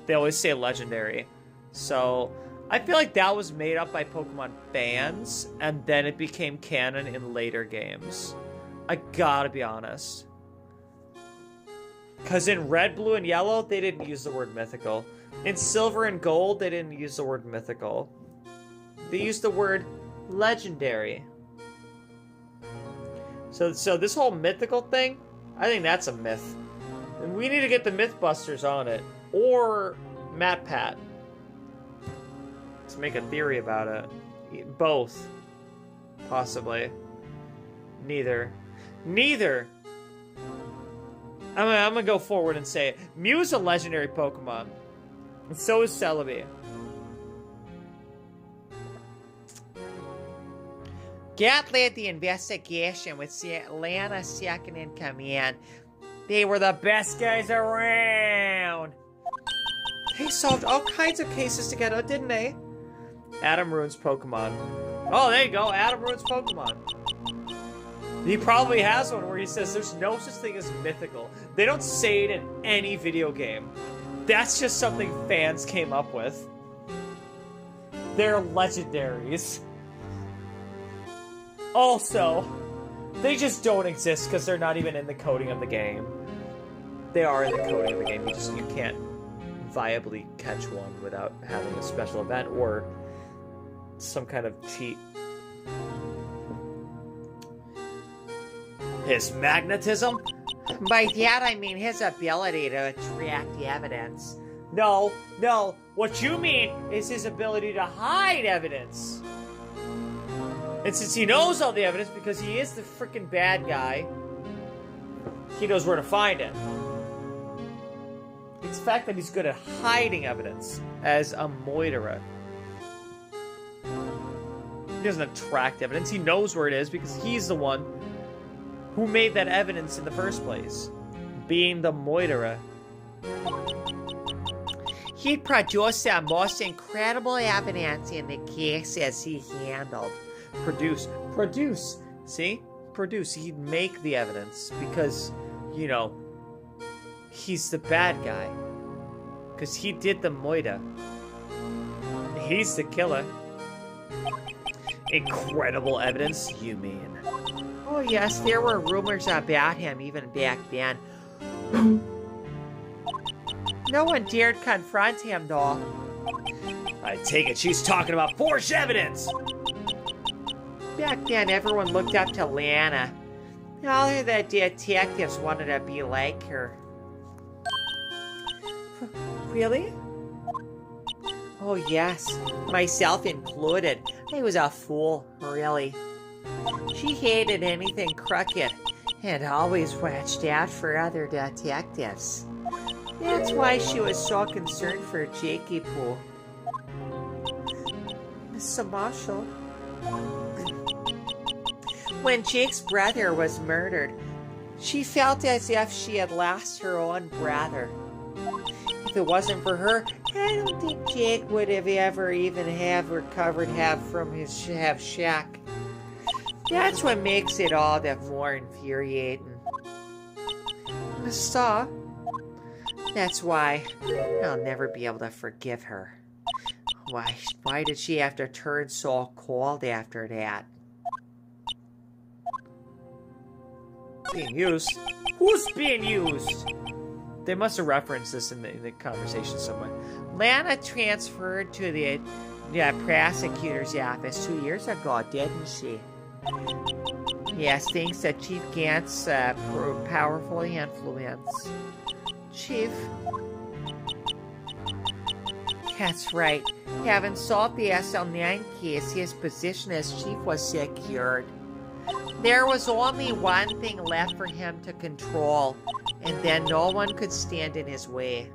They always say legendary. So I feel like that was made up by Pokemon fans, and then it became canon in later games. I gotta be honest. Because in Red, Blue, and Yellow, they didn't use the word mythical. In Silver and Gold, they didn't use the word mythical. They used the word legendary. So this whole mythical thing, I think that's a myth. And we need to get the Mythbusters on it. Or MatPat. To make a theory about it. Both. Possibly. Neither. I'm gonna go forward and say it. Mew is a legendary Pokemon. And so is Celebi. Gat led the investigation with Lana second in command. They were the best guys around. They solved all kinds of cases together, didn't they? Adam ruins Pokemon. Oh, there you go. Adam ruins Pokemon. He probably has one where he says there's no such thing as mythical. They don't say it in any video game. That's just something fans came up with. They're legendaries. Also, they just don't exist because they're not even in the coding of the game. They are in the coding of the game. You can't viably catch one without having a special event or some kind of cheat. His magnetism? By that I mean his ability to attract the evidence. No. What you mean is his ability to hide evidence. And since he knows all the evidence because he is the freaking bad guy, he knows where to find it. It's the fact that he's good at hiding evidence as a Moira. He doesn't attract evidence. He knows where it is because he's the one who made that evidence in the first place, being the Moira. He produced the most incredible evidence in the cases he handled. Produce. See? Produce. He'd make the evidence because, you know, he's the bad guy. Because he did the Moira. He's the killer. Incredible evidence, you mean? Oh yes, there were rumors about him even back then. No one dared confront him though. I take it she's talking about forged evidence! Back then everyone looked up to Lana. All of the detectives wanted to be like her. Really? Oh yes, myself included. I was a fool, really. She hated anything crooked and always watched out for other detectives. That's why she was so concerned for Jakey Poo. Mr. Marshall. When Jake's brother was murdered, she felt as if she had lost her own brother. If it wasn't for her, I don't think Jake would have ever even have recovered from his shack. That's what makes it all the more infuriating. So, that's why I'll never be able to forgive her. Why did she have to turn so cold after that? Being used? Who's being used? They must have referenced this in the conversation somewhere. Lana transferred to the prosecutor's office 2 years ago, didn't she? Yes, thanks to Chief Gant's powerful influence. Chief? That's right. Having solved the SL9 case, his position as chief was secured. There was only one thing left for him to control, and then no one could stand in his way.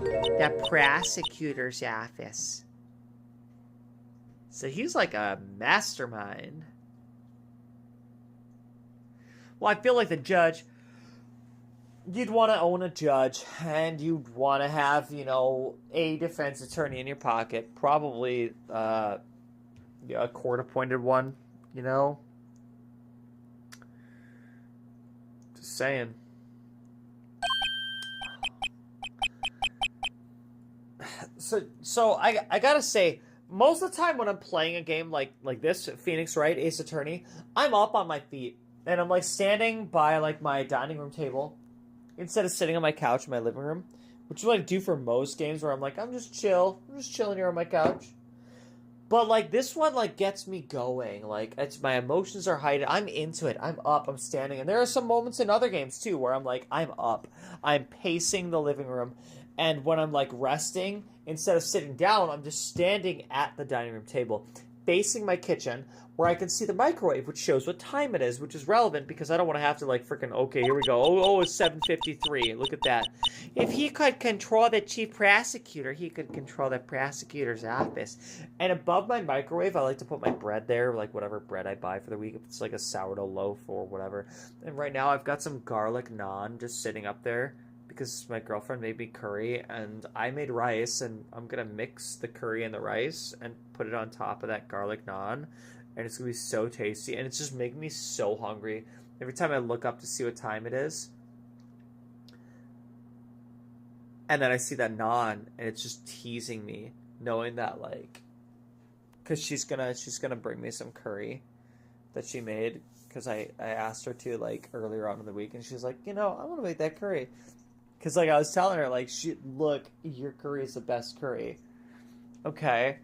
The prosecutor's office. So he's like a mastermind. Well, I feel like the judge, you'd want to own a judge, and you'd want to have, you know, a defense attorney in your pocket. Probably a court-appointed one, you know? Just saying. So I gotta say, most of the time when I'm playing a game like this, Phoenix Wright, Ace Attorney, I'm up on my feet. And I'm, like, standing by, like, my dining room table instead of sitting on my couch in my living room, which is what I do for most games where I'm like, I'm just chilling here on my couch. But, like, this one, like, gets me going. Like, my emotions are heightened. I'm into it. I'm up. I'm standing. And there are some moments in other games, too, where I'm like, I'm up. I'm pacing the living room. And when I'm, like, resting, instead of sitting down, I'm just standing at the dining room table, facing my kitchen, where I can see the microwave, which shows what time it is, which is relevant because I don't want to have to, like, freaking, okay, here we go. Oh, it's 7:53. Look at that. If he could control the chief prosecutor, he could control the prosecutor's office. And above my microwave, I like to put my bread there, like whatever bread I buy for the week. If it's like a sourdough loaf or whatever. And right now, I've got some garlic naan just sitting up there because my girlfriend made me curry, and I made rice, and I'm gonna mix the curry and the rice and put it on top of that garlic naan, and it's gonna be so tasty, and it's just making me so hungry. Every time I look up to see what time it is, and then I see that naan, and it's just teasing me, knowing that, like, because she's gonna bring me some curry that she made, because I asked her to, like, earlier on in the week, and she's like, you know, I want to make that curry. Because, like, I was telling her, like, look, your curry is the best curry. Okay.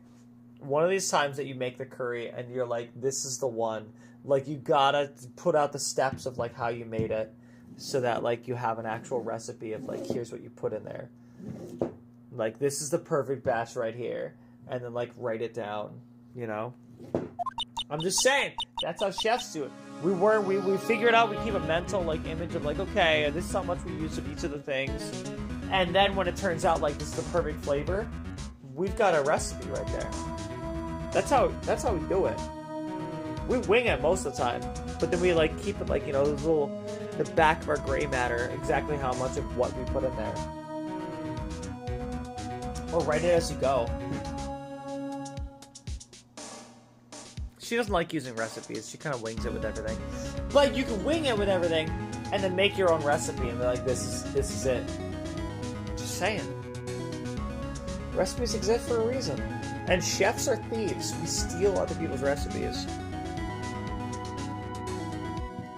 One of these times that you make the curry, and you're like, this is the one. Like, you gotta put out the steps of, like, how you made it, so that, like, you have an actual recipe of, like, here's what you put in there. Like, this is the perfect batch right here. And then, like, write it down, you know? I'm just saying, that's how chefs do it. We figure it out, we keep a mental, like, image of, like, okay, this is how much we use of each of the things. And then when it turns out, like, this is the perfect flavor, we've got a recipe right there. That's how we do it. We wing it most of the time, but then we, like, keep it, like, you know, those little, the back of our gray matter, exactly how much of what we put in there. Or write it as you go. She doesn't like using recipes. She kind of wings it with everything. But you can wing it with everything and then make your own recipe and be like, this is it. Just saying. Recipes exist for a reason. And chefs are thieves. We steal other people's recipes.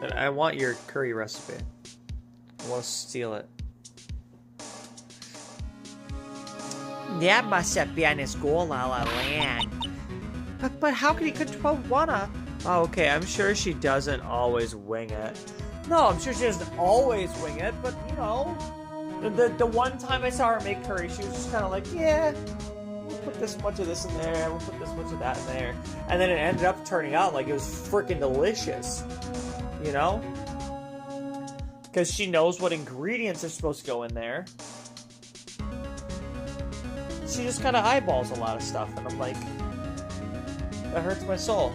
And I want your curry recipe. I want to steal it. That must have been his goal all along. But how could he control Wanna? Oh, okay, I'm sure she doesn't always wing it. No, I'm sure she doesn't always wing it, but, you know, the one time I saw her make curry, she was just kind of like, yeah, we'll put this much of this in there, we'll put this much of that in there. And then it ended up turning out like it was freaking delicious, you know? Because she knows what ingredients are supposed to go in there. She just kind of eyeballs a lot of stuff, and I'm like, that hurts my soul.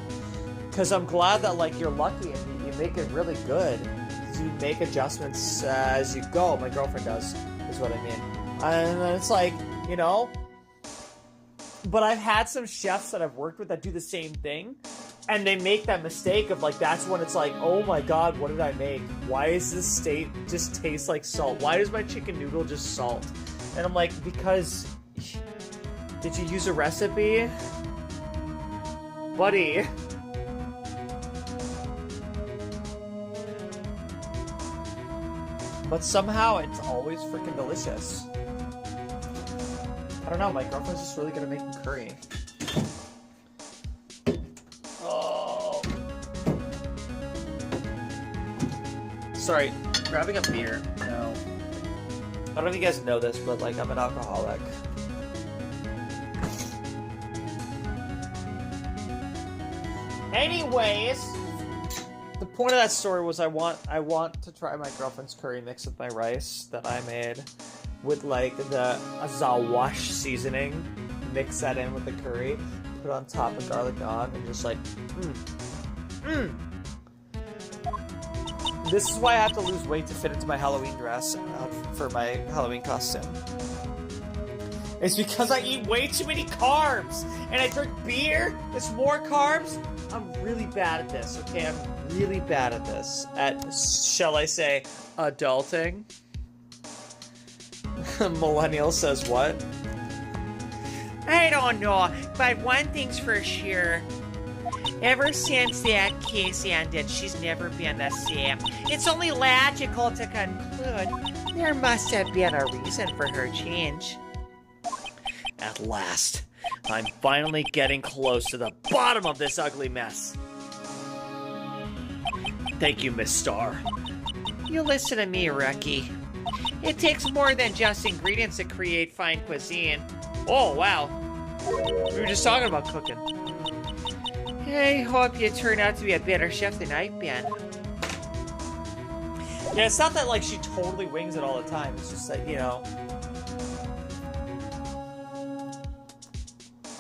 Because I'm glad that, like, you're lucky and you make it really good. You make adjustments as you go. My girlfriend does, is what I mean. And then it's like, you know. But I've had some chefs that I've worked with that do the same thing. And they make that mistake of, like, that's when it's like, oh my god, what did I make? Why is this steak just taste like salt? Why does my chicken noodle just salt? And I'm like, because... Did you use a recipe? Buddy. But somehow it's always freaking delicious. I don't know, my girlfriend's just really good at making curry. Oh. Sorry, grabbing a beer. No. I don't know if you guys know this, but, like, I'm an alcoholic. Anyways, the point of that story was I want to try my girlfriend's curry mix with my rice that I made with, like, the azawash seasoning. Mix that in with the curry, put it on top of garlic naan, and just like, This is why I have to lose weight to fit into my Halloween dress for my Halloween costume. It's because I eat way too many carbs, and I drink beer. It's more carbs. I'm really bad at this, okay? I'm really bad at this. At, shall I say, adulting? Millennial says what? I don't know, but one thing's for sure. Ever since that case ended, she's never been the same. It's only logical to conclude there must have been a reason for her change. At last, I'm finally getting close to the bottom of this ugly mess. Thank you, Miss Star. You listen to me, rookie. It takes more than just ingredients to create fine cuisine. Oh, wow. We were just talking about cooking. I hope you turn out to be a better chef than I've been. Yeah, it's not that, like, she totally wings it all the time. It's just that, you know...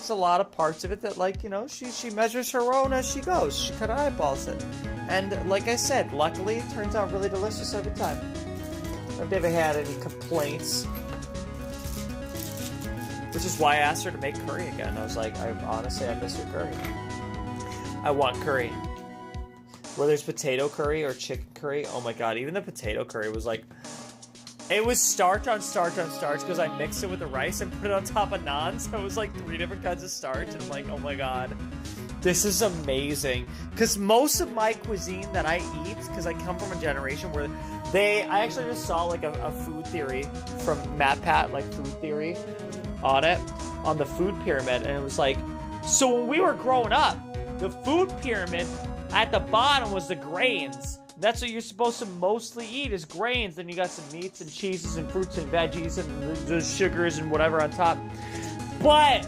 a lot of parts of it that, like, you know, she measures her own as she goes. She kind of eyeballs it. And like I said, luckily it turns out really delicious every time. I've never had any complaints. Which is why I asked her to make curry again. I was like, honestly, I miss your curry. I want curry. Whether it's potato curry or chicken curry, oh my god, even the potato curry was like... It was starch on starch on starch because I mixed it with the rice and put it on top of naan, so it was like 3 different kinds of starch, and I'm like, oh my god. This is amazing. Because most of my cuisine that I eat, because I come from a generation where I actually just saw like a food theory from MatPat, like food theory, on it, on the food pyramid, and it was like, so when we were growing up, the food pyramid at the bottom was the grains. That's what you're supposed to mostly eat is grains. Then you got some meats and cheeses and fruits and veggies and the sugars and whatever on top. But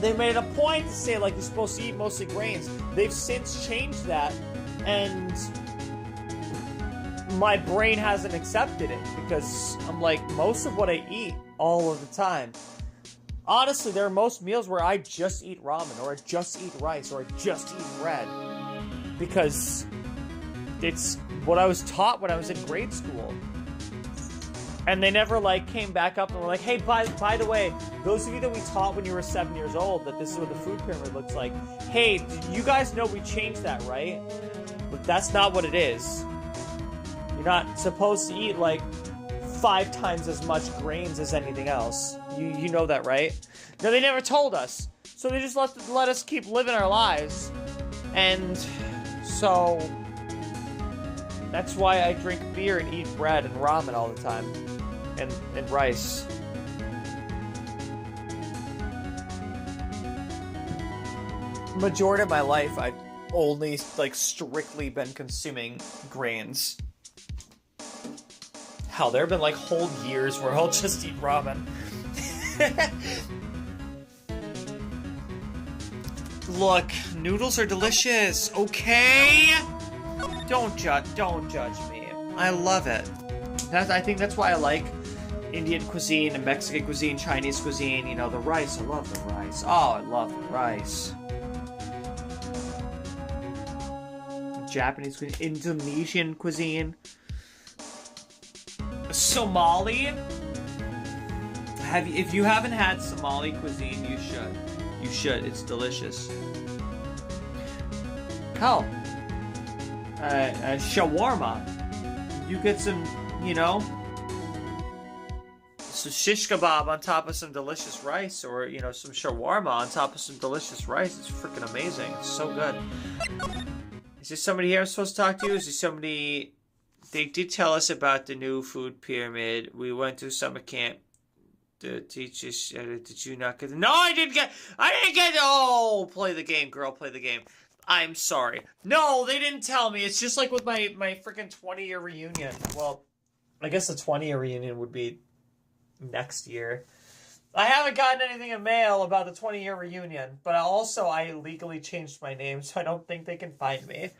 they made a point to say like you're supposed to eat mostly grains. They've since changed that, and my brain hasn't accepted it because I'm like, most of what I eat all of the time. Honestly, there are most meals where I just eat ramen, or I just eat rice, or I just eat bread. Because it's what I was taught when I was in grade school. And they never, like, came back up and were like, hey, by the way, those of you that we taught when you were 7 years old that this is what the food pyramid looks like, hey, you guys know we changed that, right? But that's not what it is. You're not supposed to eat, like, 5 times as much grains as anything else. You know that, right? No, they never told us. So they just let us keep living our lives. And so that's why I drink beer and eat bread and ramen all the time. And rice. Majority of my life, I've only, like, strictly been consuming grains. Hell, there have been, like, whole years where I'll just eat ramen. Look, noodles are delicious, okay? Don't judge me. I love it. I think that's why I like Indian cuisine and Mexican cuisine, Chinese cuisine, you know, the rice. I love the rice. Oh, I love the rice. Japanese cuisine, Indonesian cuisine. Somali. If you haven't had Somali cuisine, you should. You should. It's delicious. Hell, shawarma. You get some, you know, some shish kebab on top of some delicious rice, or, you know, some shawarma on top of some delicious rice. It's freaking amazing. It's so good. Is there somebody here I'm supposed to talk to? Is there somebody... They did tell us about the new food pyramid. We went to summer camp. The teachers, did you not get it? No, I didn't get it. Oh, play the game, girl, play the game. I'm sorry. No, they didn't tell me. It's just like with my freaking 20-year reunion. Well, I guess the 20-year reunion would be next year. I haven't gotten anything in mail about the 20-year reunion, but I legally changed my name, so I don't think they can find me.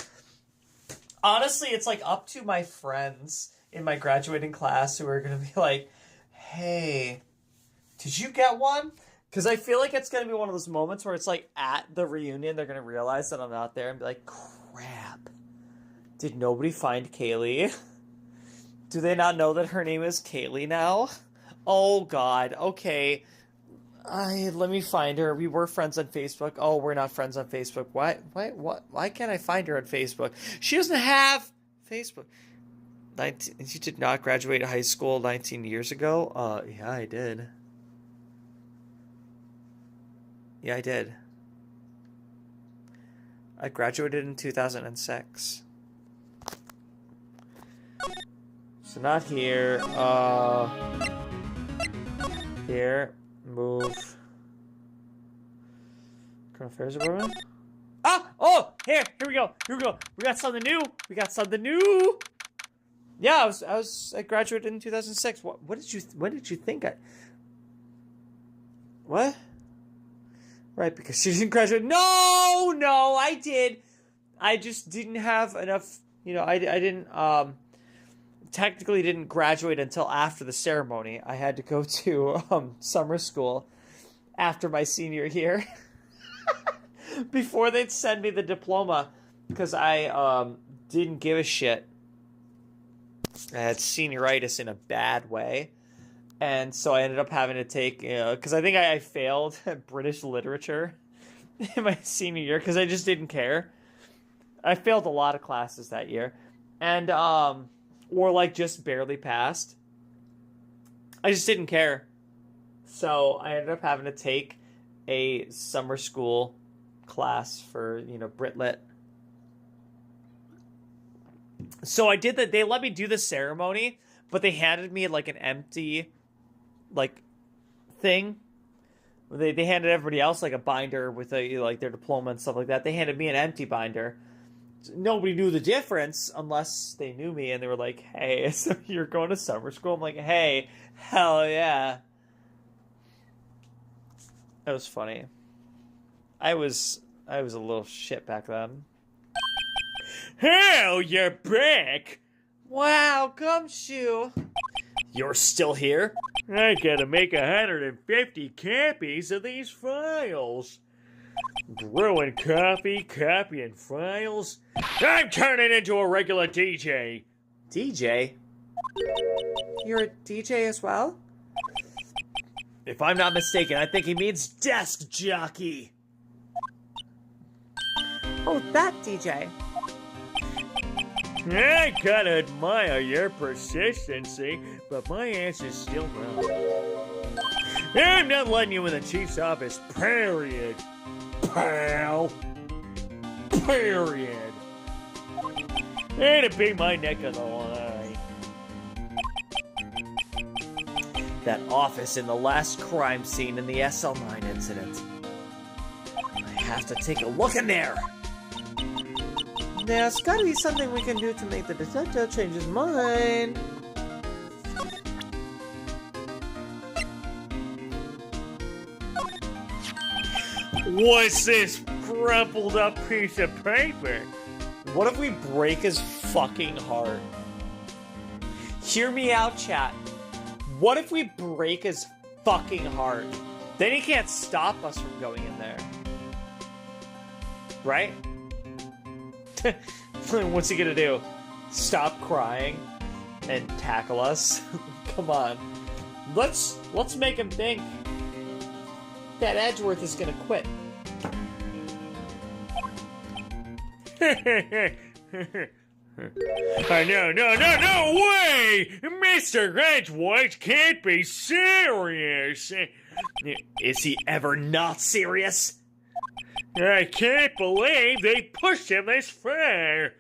Honestly, it's like up to my friends in my graduating class who are going to be like, hey, did you get one? Because I feel like it's going to be one of those moments where it's like at the reunion, they're going to realize that I'm not there and be like, crap. Did nobody find Kayleigh? Do they not know that her name is Kayleigh now? Oh, God. Okay. Let me find her. We were friends on Facebook. Oh, we're not friends on Facebook. Why can't I find her on Facebook? She doesn't have Facebook. You did not graduate high school 19 years ago? Yeah, I did. Yeah, I did. I graduated in 2006. So not here. Here. Move. Current affairs department. Oh, here we go. We got something new. Yeah, I graduated in 2006. When did you think what? Right, because she didn't graduate. No, I did. I just didn't have enough, you know, I didn't, technically didn't graduate until after the ceremony. I had to go to summer school after my senior year before they'd send me the diploma because I didn't give a shit. I had senioritis in a bad way. And so I ended up having to take, because I think I failed British literature in my senior year because I just didn't care. I failed a lot of classes that year. And, or like just barely passed. I just didn't care. So I ended up having to take a summer school class for, Brit Lit. So I did that. They let me do the ceremony, but they handed me like an empty, thing. They handed everybody else like a binder with their diploma and stuff like that. They handed me an empty binder. Nobody knew the difference unless they knew me, and they were like, "Hey, so you're going to summer school?" I'm like, "Hey, hell yeah!" That was funny. I was a little shit back then. Hell, you're back! Wow, Gumshoe! You're still here? I gotta make 150 copies of these files. Brewing coffee, copying files. I'm turning into a regular DJ. DJ? You're a DJ as well? If I'm not mistaken, I think he means desk jockey. Oh, that DJ. I gotta admire your persistency, but my answer's still no. I'm not letting you in the chief's office, period. Pal. Period. It'd be my neck of the line. That office in the last crime scene in the SL9 incident. I have to take a look in there. There's gotta be something we can do to make the detective change his mind. What's this crumpled up piece of paper? What if we break his fucking heart? Hear me out, chat. What if we break his fucking heart? Then he can't stop us from going in there. Right? What's he gonna do? Stop crying and tackle us? Come on. Let's make him think that Edgeworth is gonna quit. No way! Mr. Edgeworth can't be serious! Is he ever not serious? I can't believe they pushed him this far!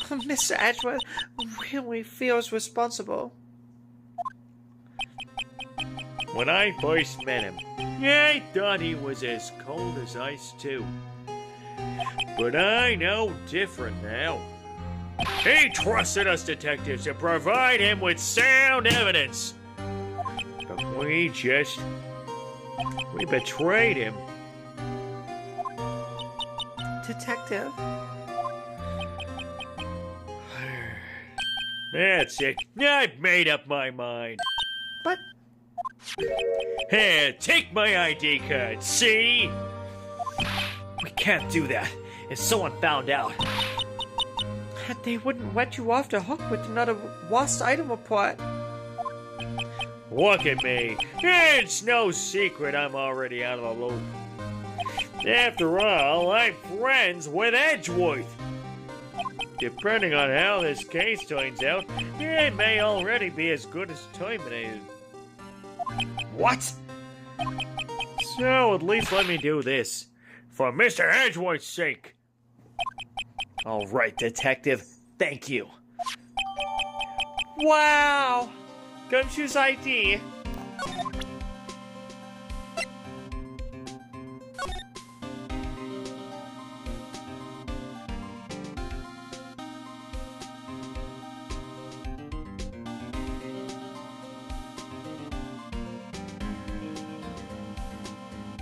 Mr. Edgeworth really feels responsible. When I first met him, I thought he was as cold as ice too. But I know different now. He trusted us detectives to provide him with sound evidence. But we betrayed him. Detective? That's it. I've made up my mind. But Here, take my ID card, see? We can't do that. If someone found out. they wouldn't let you off the hook with another lost item report. Look at me. It's no secret I'm already out of the loop. After all, I'm friends with Edgeworth. Depending on how this case turns out, it may already be as good as terminated. What? So at least let me do this. For Mr. Edgeworth's sake. All right, detective. Thank you. Wow! Gumshoe's ID.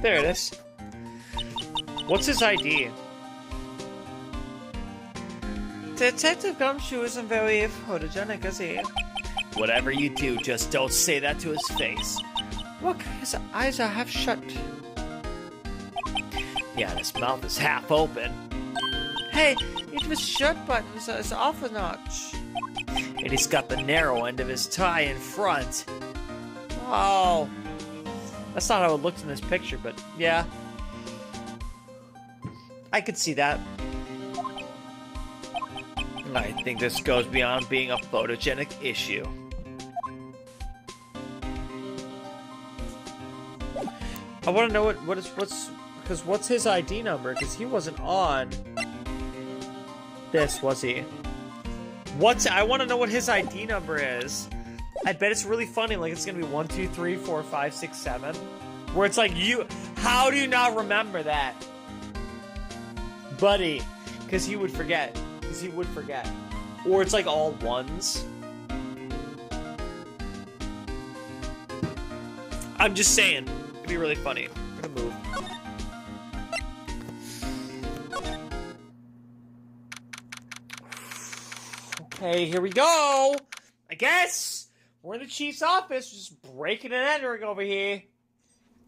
There it is. What's his ID? Detective Gumshoe isn't very photogenic, is he? Whatever you do, just don't say that to his face. Look, his eyes are half shut. Yeah, and his mouth is half open. Hey, even his shirt buttons is off a notch. And he's got the narrow end of his tie in front. Oh. That's not how it looks in this picture, but yeah. I could see that. I think this goes beyond being a photogenic issue. I want to know what's his ID number? Because he wasn't on this, was he? I want to know what his ID number is. I bet it's really funny. Like it's gonna be 1, 2, 3, 4, 5, 6, 7. Where it's like how do you not remember that, buddy? Because he would forget. Or it's like all ones. I'm just saying. It'd be really funny. I'm gonna move. Okay, here we go. I guess we're in the chief's office, just breaking and entering over here.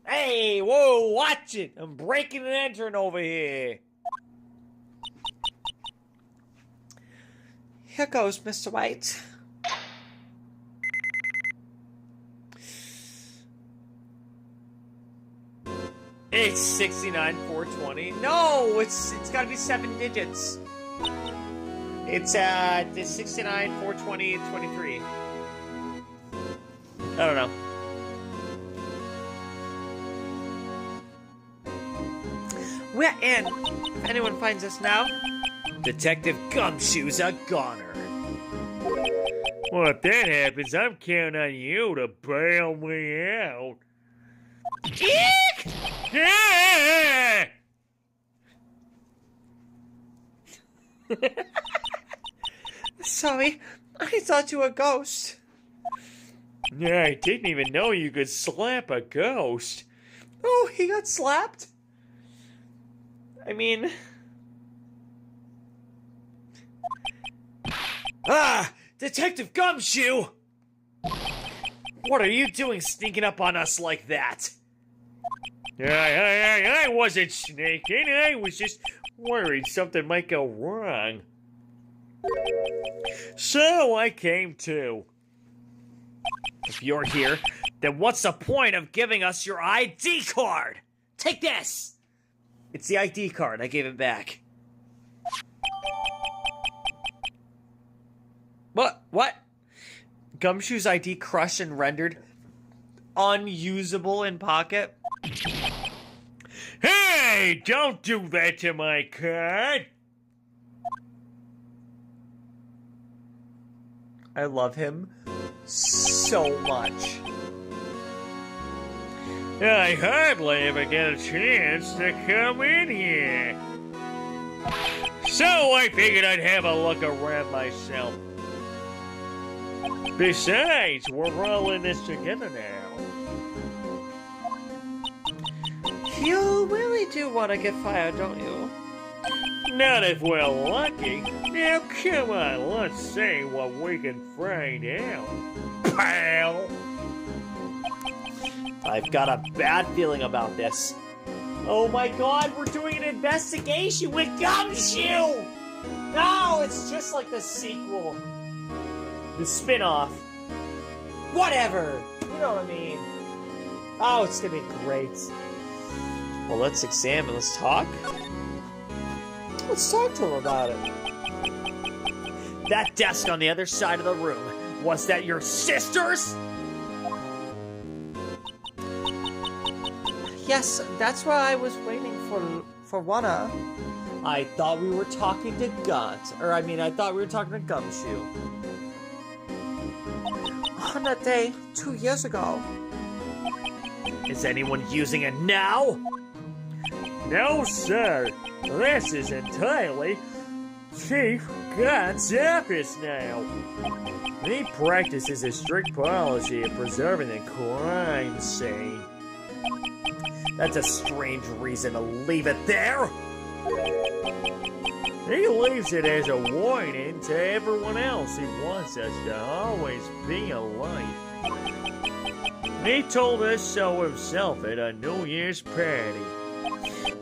Hey, whoa, watch it. I'm breaking and entering over here. Here goes, Mr. White. It's 69,420. No, it's gotta be 7 digits. It's 69,420, 23. I don't know. We're in. If anyone finds us now, Detective Gumshoe's a goner. Well, if that happens, I'm counting on you to bail me out. Eek! Yeah! sorry, I thought you were a ghost. I didn't even know you could slap a ghost. Oh, he got slapped? I mean... Ah! Detective Gumshoe! What are you doing sneaking up on us like that? I wasn't sneaking. I was just worried something might go wrong. So I came too. If you're here, then what's the point of giving us your ID card? Take this! It's the ID card. I gave it back. What? Gumshoe's ID crushed and rendered unusable in pocket? Hey! Don't do that to my card! I love him so much. I hardly ever get a chance to come in here. So I figured I'd have a look around myself. Besides, we're all in this together now. You really do want to get fired, don't you? Not if we're lucky. Now come on, let's see what we can find out, pal. I've got a bad feeling about this. Oh my god, we're doing an investigation with Gumshoe! No, it's just like the sequel. The spin-off. Whatever! You know what I mean. Oh, it's gonna be great. Well, let's examine, let's talk. Let's talk to him about it. That desk on the other side of the room, was that your sister's? Yes, that's why I was waiting for Wanna. I thought we were talking to I thought we were talking to Gumshoe. On that day, 2 years ago. Is anyone using it now? No, sir. This is entirely Chief God's office now. He practices a strict policy of preserving the crime scene. That's a strange reason to leave it there. He leaves it as a warning to everyone else. He wants us to always be alike. He told us so himself at a New Year's party.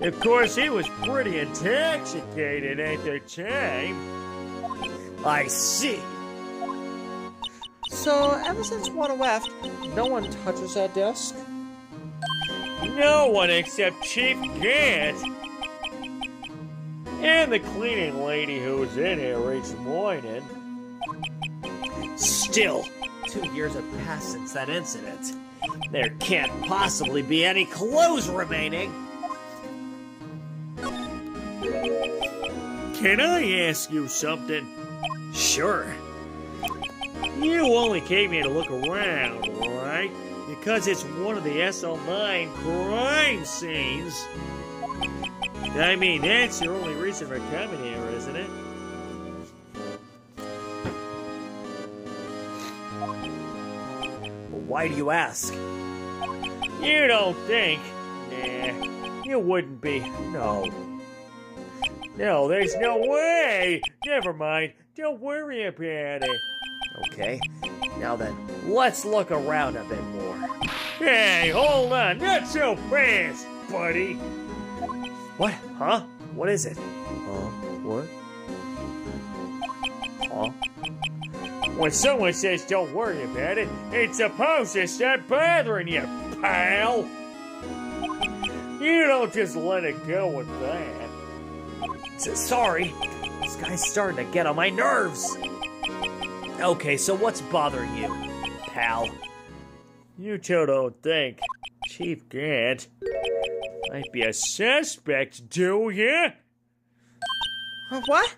Of course, he was pretty intoxicated at the time. I see. So, ever since one left, no one touches that desk? No one except Chief Gant. And the cleaning lady who's in here each morning. Still, 2 years have passed since that incident. There can't possibly be any clothes remaining. Can I ask you something? Sure. You only came here to look around, right? Because it's one of the SL9 crime scenes. I mean, that's your only reason for coming here, isn't it? Why do you ask? You don't think? Nah, you wouldn't be. No. No, there's no way! Never mind, don't worry about it. Okay, now then, let's look around a bit more. Hey, hold on, not so fast, buddy. What? Huh? What is it? What? Huh? When someone says don't worry about it, it's supposed to start bothering you, pal. You don't just let it go with that. Sorry, this guy's starting to get on my nerves. Okay, so what's bothering you, pal? You two don't think Chief Gant might be a suspect, do you? What?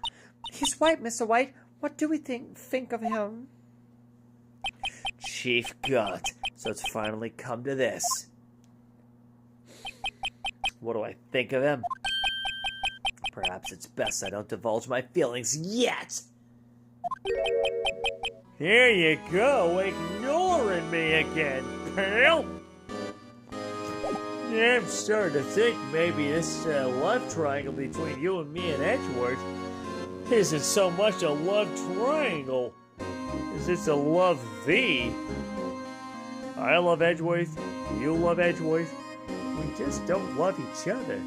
He's white, Mr. White. What do we think of him? Chief Gant. So it's finally come to this. What do I think of him? Perhaps it's best I don't divulge my feelings yet. Here you go, ignoring me again, pal. Yeah, I'm starting to think maybe this love triangle between you and me and Edgeworth isn't so much a love triangle as it's a love V. I love Edgeworth, you love Edgeworth, we just don't love each other.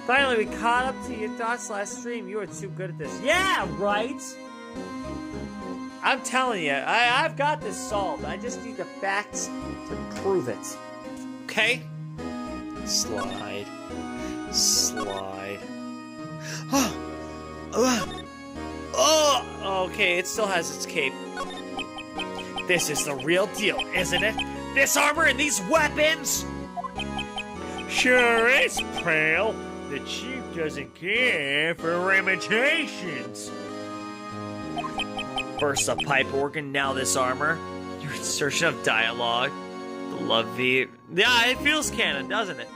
Finally, we caught up to your thoughts last stream. You were too good at this. Yeah, right? I'm telling you, I've got this solved. I just need the facts to prove it. Okay? Slide. Oh, okay, it still has its cape. This is the real deal, isn't it? This armor and these weapons? Sure is, pal. The chief doesn't care for imitations. First the pipe organ, now this armor. Your insertion of dialogue. The love V. Yeah, it feels canon, doesn't it?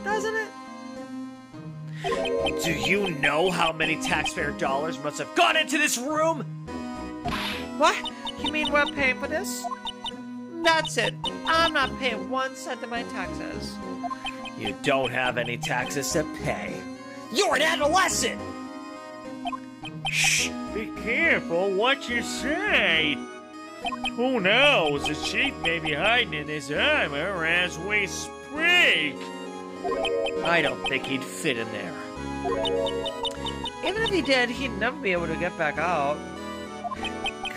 Doesn't it? Do you know how many taxpayer dollars must have gone into this room? What? You mean we're paying for this? That's it. I'm not paying 1 cent of my taxes. You don't have any taxes to pay. You're an adolescent! Shh! Be careful what you say! Who knows? The chief may be hiding in his armor as we speak! I don't think he'd fit in there. Even if he did, he'd never be able to get back out.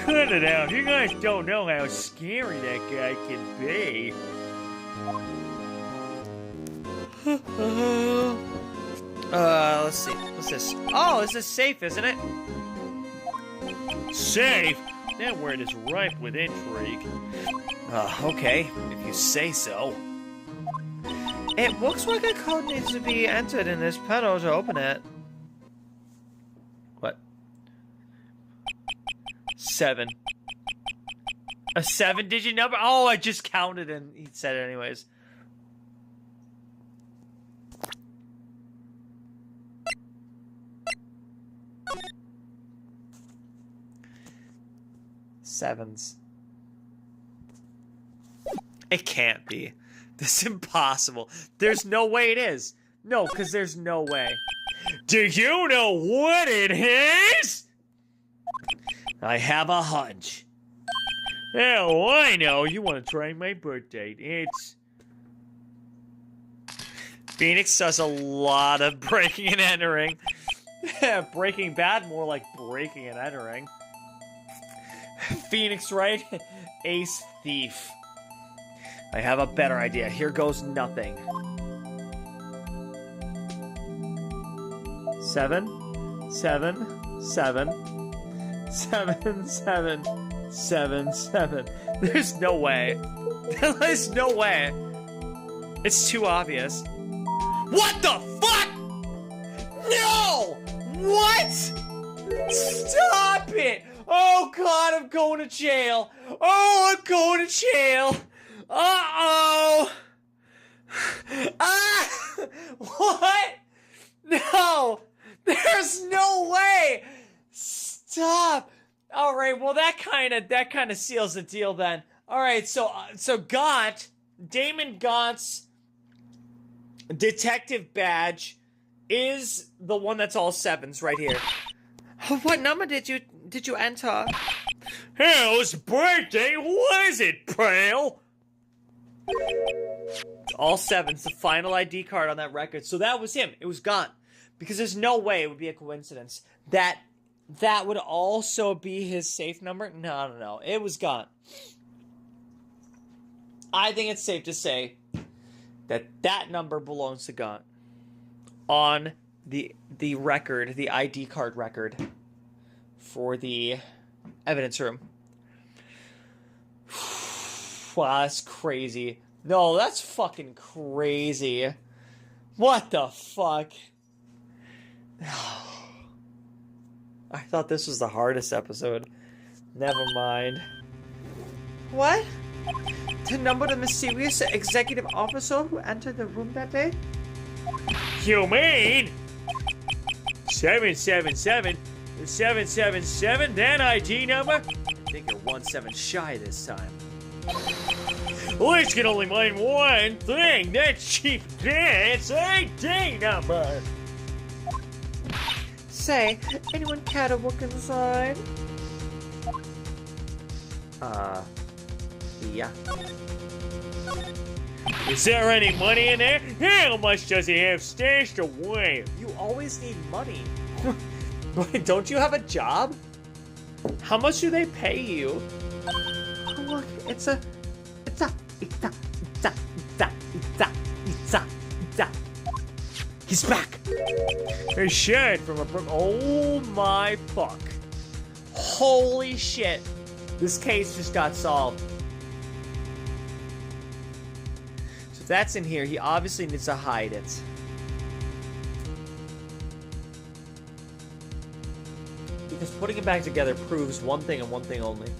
Cut it out. You guys don't know how scary that guy can be. Let's see. What's this? Oh, this is safe, isn't it? Safe? That word is ripe with intrigue. Okay, if you say so. It looks like a code needs to be entered in this panel to open it. What? 7. A 7-digit number? Oh, I just counted and he said it anyways. Sevens. It can't be. This is impossible. There's no way it is. No, because there's no way. Do you know what it is? I have a hunch. Oh, I know. You want to try my birth date. It's... Phoenix does a lot of breaking and entering. Breaking Bad, more like breaking and entering. Phoenix Wright, ace thief. I have a better idea. Here goes nothing. 7, 7, 7, 7, 7, 7, 7. There's no way. There's no way. It's too obvious. What the fuck? No! What? Stop it! Oh god, I'm going to jail. Oh, I'm going to jail. Uh-oh. Ah! What? No! There's no way! Stop! Alright, well that kinda seals the deal then. Alright, so Damon Gott's detective badge is the one that's all 7s right here. What number did you enter? Hell's birthday, what is it, pal? It's all 7s, the final ID card on that record. So that was him. It was gone. Because there's no way it would be a coincidence that would also be his safe number. No. It was gone. I think it's safe to say that number belongs to Gaunt on the record, the ID card record for the evidence room. Wow, that's crazy. No, that's fucking crazy. What the fuck? I thought this was the hardest episode. Never mind. What? To number the mysterious executive officer who entered the room that day? You mean 777 777, that ID number? I think you're 17 shy this time. Police can only mind one thing. That cheap dance ID number. Say, anyone care to look inside? Yeah. Is there any money in there? How much does he have stashed away? You always need money. Wait, don't you have a job? How much do they pay you? Oh, look, it's a. He's back. A shed from a brook. Oh my fuck. Holy shit. This case just got solved. So if that's in here, he obviously needs to hide it. Because putting it back together proves one thing and one thing only.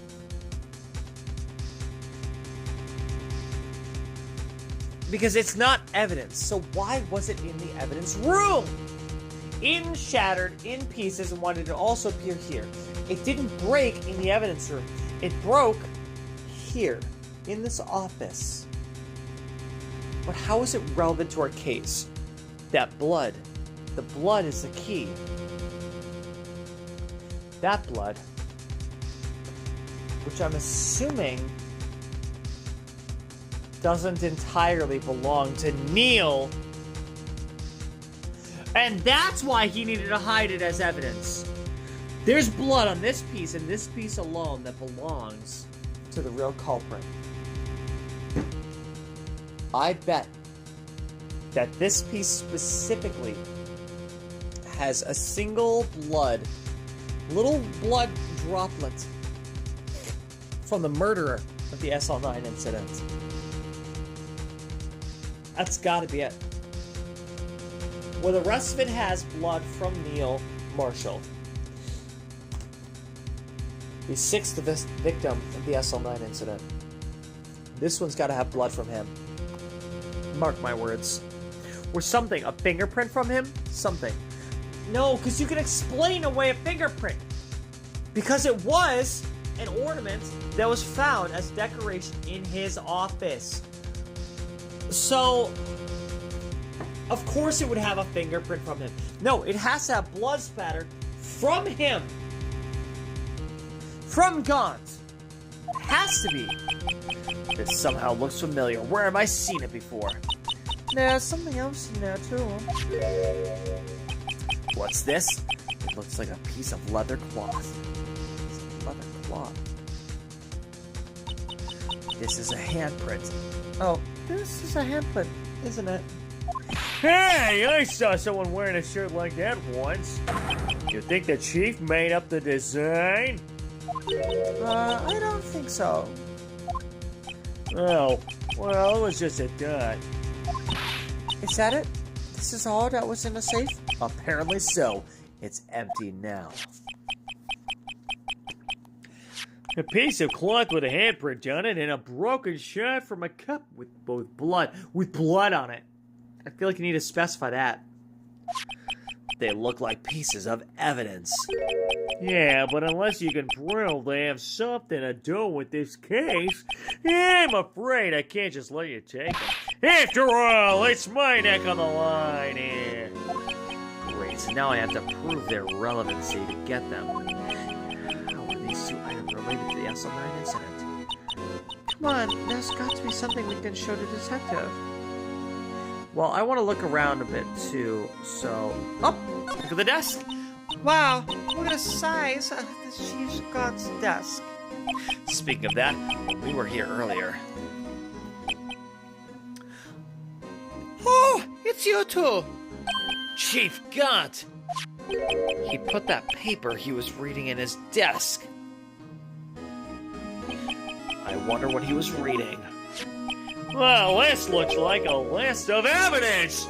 Because it's not evidence, so why was it in the evidence room? In shattered, in pieces, and why did it also appear here? It didn't break in the evidence room. It broke here, in this office. But how is it relevant to our case? That blood. The blood is the key. That blood, which I'm assuming doesn't entirely belong to Neil. And that's why he needed to hide it as evidence. There's blood on this piece and this piece alone that belongs to the real culprit. I bet that this piece specifically has a single little blood droplet from the murderer of the SL9 incident. That's gotta be it. Well, the rest of it has blood from Neil Marshall, the 6th victim of the SL9 incident. This one's gotta have blood from him. Mark my words. Or something. A fingerprint from him? Something. No, because you can explain away a fingerprint. Because it was an ornament that was found as decoration in his office. So, of course it would have a fingerprint from him. No, it has to have blood spatter from him. From Gaunt. It has to be. This somehow looks familiar. Where have I seen it before? There's something else in there, too. What's this? It looks like a piece of leather cloth. Leather cloth. This is a handprint. Oh, this is a handprint, isn't it? Hey, I saw someone wearing a shirt like that once. You think the chief made up the design? I don't think so. Oh, well, it was just a dot. Is that it? This is all that was in the safe? Apparently so. It's empty now. A piece of cloth with a handprint on it and a broken shot from a cup with blood on it. I feel like you need to specify that. They look like pieces of evidence. Yeah, but unless you can prove they have something to do with this case, I'm afraid I can't just let you take them. After all, it's my neck on the line here. Great, so now I have to prove their relevancy to get them. How are these two items related to the SL9 incident? Come on, there's got to be something we can show the detective. Well, I want to look around a bit too, so... Oh! Look at the desk! Wow, look at the size of the chief's god's desk. Speaking of that, we were here earlier. Oh, it's you two! Chief Gaunt! He put that paper he was reading in his desk. I wonder what he was reading. Well, this looks like a list of evidence!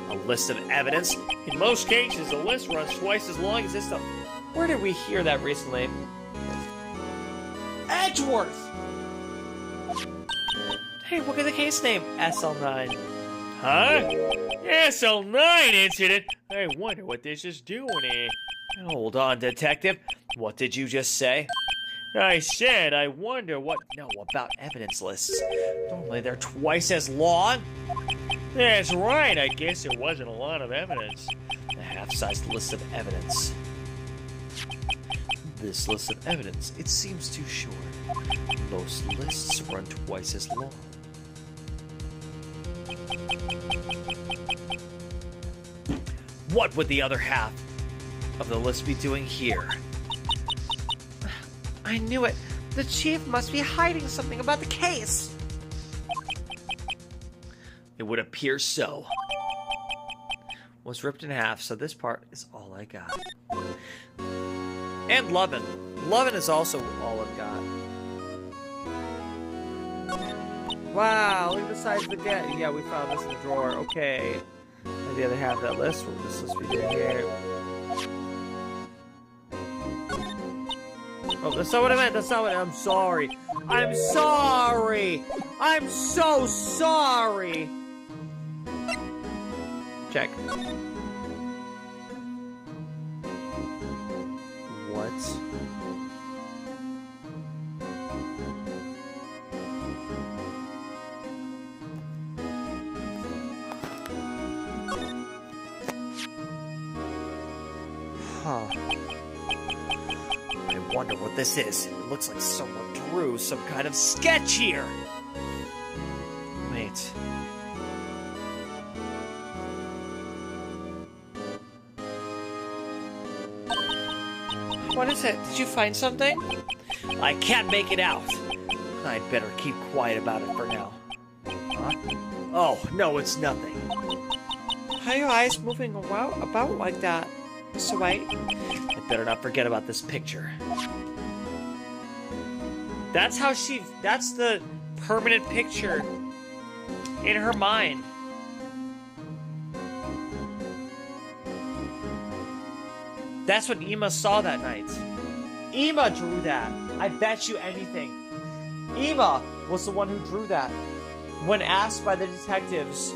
A list of evidence? In most cases, a list runs twice as long as this stuff. Where did we hear that recently? Edgeworth! Hey, look at the case name. SL9. Huh? SL9 incident? I wonder what this is doing here. Hold on, detective. What did you just say? I said I wonder what... No, about evidence lists. Normally they're twice as long. That's right, I guess there wasn't a lot of evidence. A half-sized list of evidence. This list of evidence, it seems too short. Most lists run twice as long. What would the other half of the list be doing here? I knew it. The chief must be hiding something about the case. It would appear so. Was ripped in half, so this part is all I got. And Lovin'. Lovin' is also all I've got. Wow, look at the size of the desk. Yeah, we found this in the drawer. Okay. And the other half of that list, what would this list be doing here? Oh, that's not what I meant. That's not what I'm sorry. I'm sorry. I'm so sorry. Check. What? Huh. I wonder what this is. It looks like someone drew some kind of sketch here. Wait. What is it? Did you find something? I can't make it out. I'd better keep quiet about it for now. Huh? Oh, no, it's nothing. How are your eyes moving about like that, Mr. White? I'd better not forget about this picture. That's how that's the permanent picture in her mind. That's what Ema saw that night. Ema drew that. I bet you anything. Ema was the one who drew that. When asked by the detectives,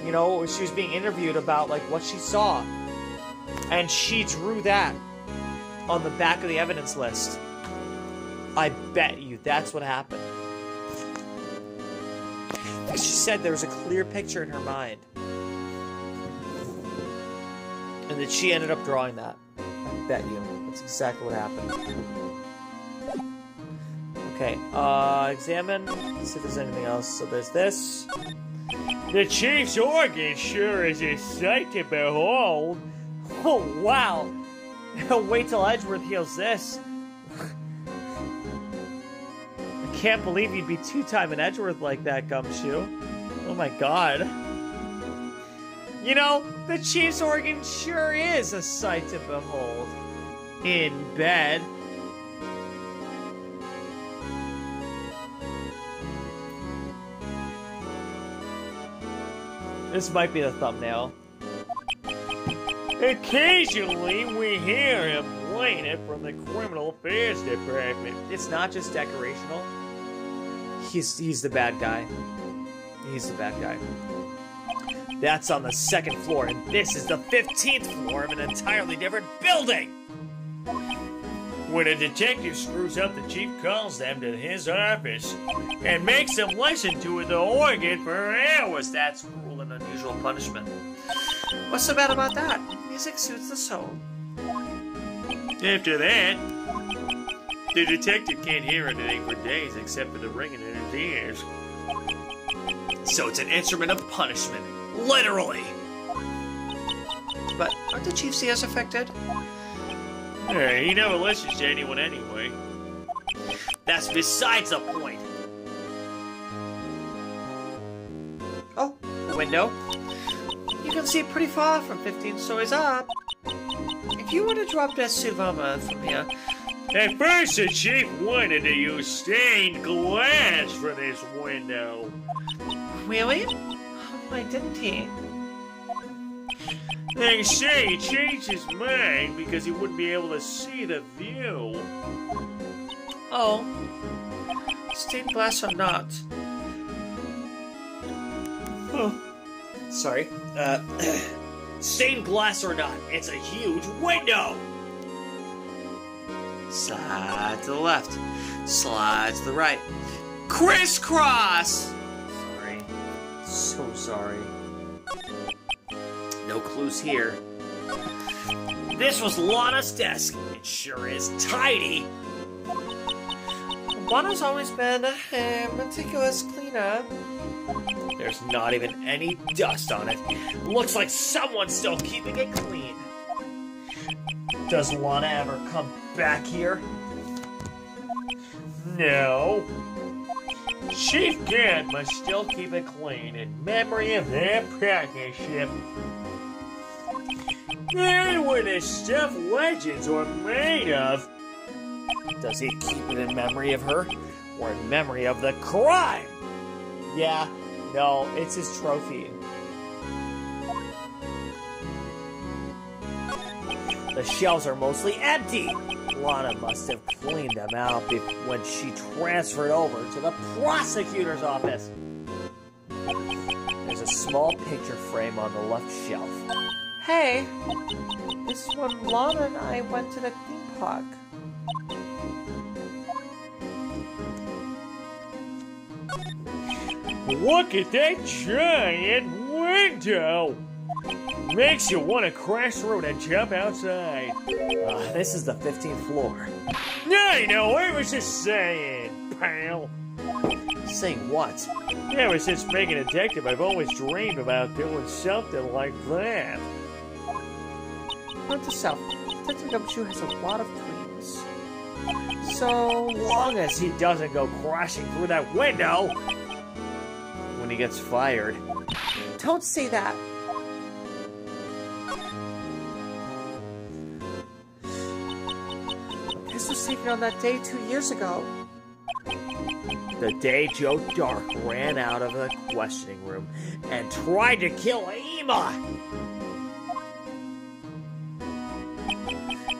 you know, she was being interviewed about, like, what she saw. And she drew that on the back of the evidence list. I bet you that's what happened. She said there was a clear picture in her mind. And that she ended up drawing that. I bet you. That's exactly what happened. Okay, examine. Let's see if there's anything else. So there's this. The chief's organ sure is a sight to behold. Oh, wow. Wait till Edgeworth heals this. I can't believe you'd be two-time in Edgeworth like that, Gumshoe. Oh my god. You know, the Chief's organ sure is a sight to behold. In bed. This might be the thumbnail. Occasionally, we hear him playing it from the Criminal Affairs Department. It's not just decorational. He's the bad guy. He's the bad guy. That's on the 2nd floor, and this is the 15th floor of an entirely different building! When a detective screws up, the chief calls them to his office and makes them listen to the organ for hours. That's cruel and unusual punishment. What's so bad about that? Music soothes the soul. After that, the detective can't hear anything for days except for the ringing in his ears. So it's an instrument of punishment. Literally! But aren't the Chief's ears affected? He never listens to anyone anyway. That's besides the point. Oh, a window. You can see pretty far from 15 stories up. If you were to drop that Suvama from here... At first, the chief wanted to use stained glass for this window. Really? Why didn't he? They say he changed his mind because he wouldn't be able to see the view. Oh. Stained glass or not? Oh. Sorry. Stained glass or not, it's a huge window! Slide to the left. Slide to the right. Crisscross! Sorry. So sorry. No clues here. This was Lana's desk. It sure is tidy. Lana's always been a meticulous cleaner. There's not even any dust on it. Looks like someone's still keeping it clean. Does Lana ever come back here? No. Chief Gant must still keep it clean in memory of their partnership. And what the stuff legends are made of. Does he keep it in memory of her? Or in memory of the crime? Yeah, no, it's his trophy. The shelves are mostly empty. Lana must have cleaned them out when she transferred over to the prosecutor's office. There's a small picture frame on the left shelf. Hey, this is when Lana and I went to the theme park. Look at that giant window! Makes you want to crash through and jump outside. This is the 15th floor. I know, I was just saying, pal. Saying what? Ever since being a detective, I've always dreamed about doing something like that. Note to self, Detective Gumshoe has a lot of dreams. So long as he doesn't go crashing through that window when he gets fired. Don't say that. This was taken on that day 2 years ago. The day Joe Dark ran out of the questioning room and tried to kill Ema.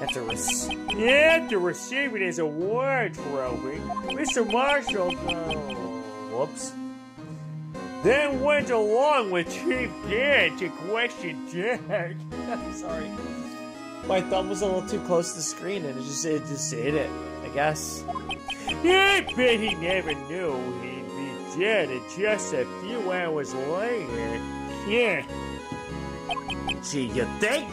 After receiving his award trophy, Mr. Marshall, whoops, then went along with Chief Gant to question Jack. I'm sorry. My thumb was a little too close to the screen and it just hit it, I guess. I bet he never knew he'd be dead in just a few hours later. Yeah. Gee, you think?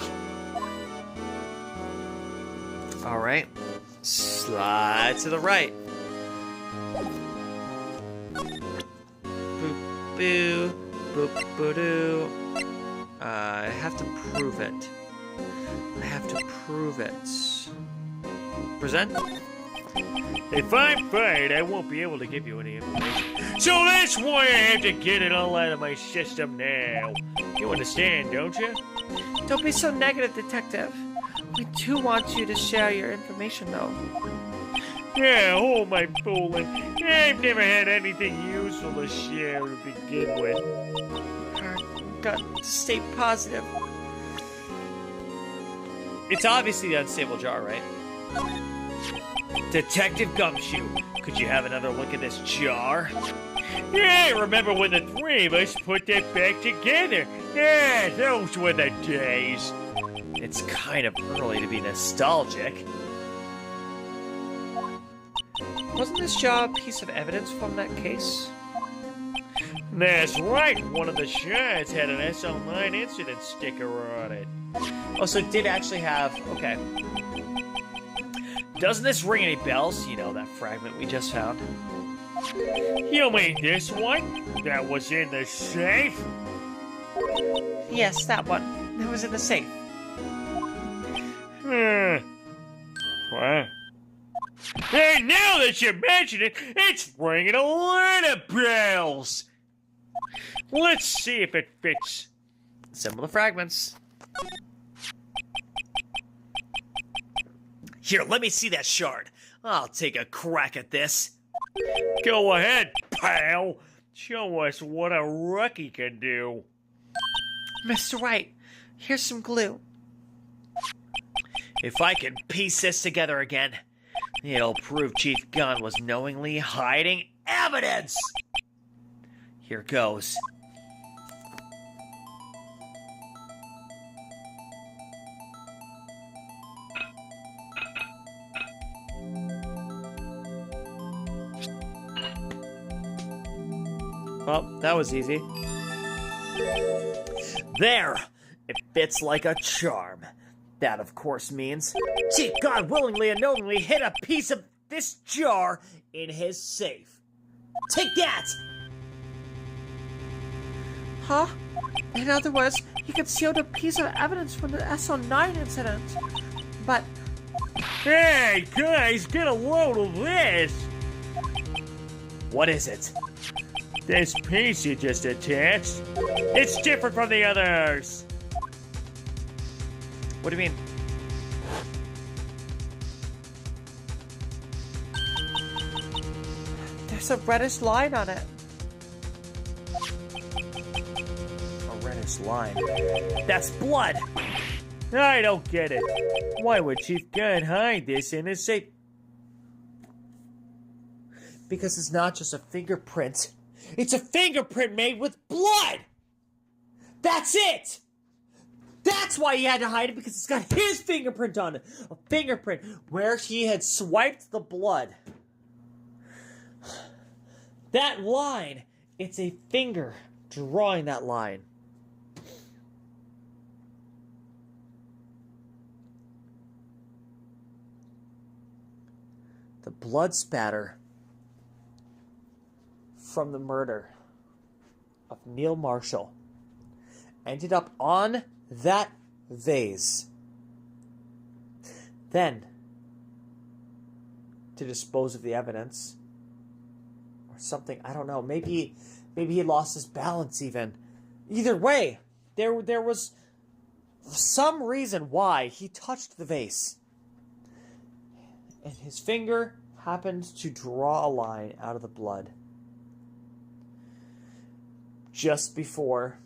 Alright. Slide to the right. Boop, boo. Boop, boo, doo. I have to prove it. I have to prove it. Present? If I'm fired, I won't be able to give you any information. So that's why I have to get it all out of my system now. You understand, don't you? Don't be so negative, Detective. We do want you to share your information, though. Yeah, hold my fooling. I've never had anything useful to share to begin with. Got to stay positive. It's obviously the unstable jar, right? Detective Gumshoe, could you have another look at this jar? Yeah, remember when the three of us put that back together? Yeah, those were the days. It's kind of early to be nostalgic. Wasn't this jar a piece of evidence from that case? That's right, one of the shards had an SL9 incident sticker on it. Oh, so it did actually have... Okay. Doesn't this ring any bells? You know, that fragment we just found. You mean this one? That was in the safe? Yes, that one. That was in the safe. What? Hey, now that you mention it, it's ringing a lot of bells! Let's see if it fits. Assemble the fragments. Here, let me see that shard. I'll take a crack at this. Go ahead, pal. Show us what a rookie can do. Mr. Wright, here's some glue. If I can piece this together again, it'll prove Chief Gunn was knowingly hiding evidence. Here goes. Well, that was easy. There! It fits like a charm. That, of course, means Chief God willingly and knowingly hid a piece of this jar in his safe. Take that! Huh? In other words, he concealed a piece of evidence from the SL9 incident. But... Hey, guys, get a load of this! What is it? This piece you just attached, it's different from the others. What do you mean? There's a reddish line on it. A reddish line? That's blood! I don't get it. Why would Chief Gunn hide this in his safe? Because it's not just a fingerprint. It's a fingerprint made with blood! That's it! That's why he had to hide it, because it's got his fingerprint on it. A fingerprint where he had swiped the blood. That line, it's a finger drawing that line. The blood spatter from the murder of Neil Marshall ended up on that vase. Then, to dispose of the evidence, or something, I don't know, maybe he lost his balance even. Either way, there was some reason why he touched the vase. And his finger happened to draw a line out of the blood. Just before,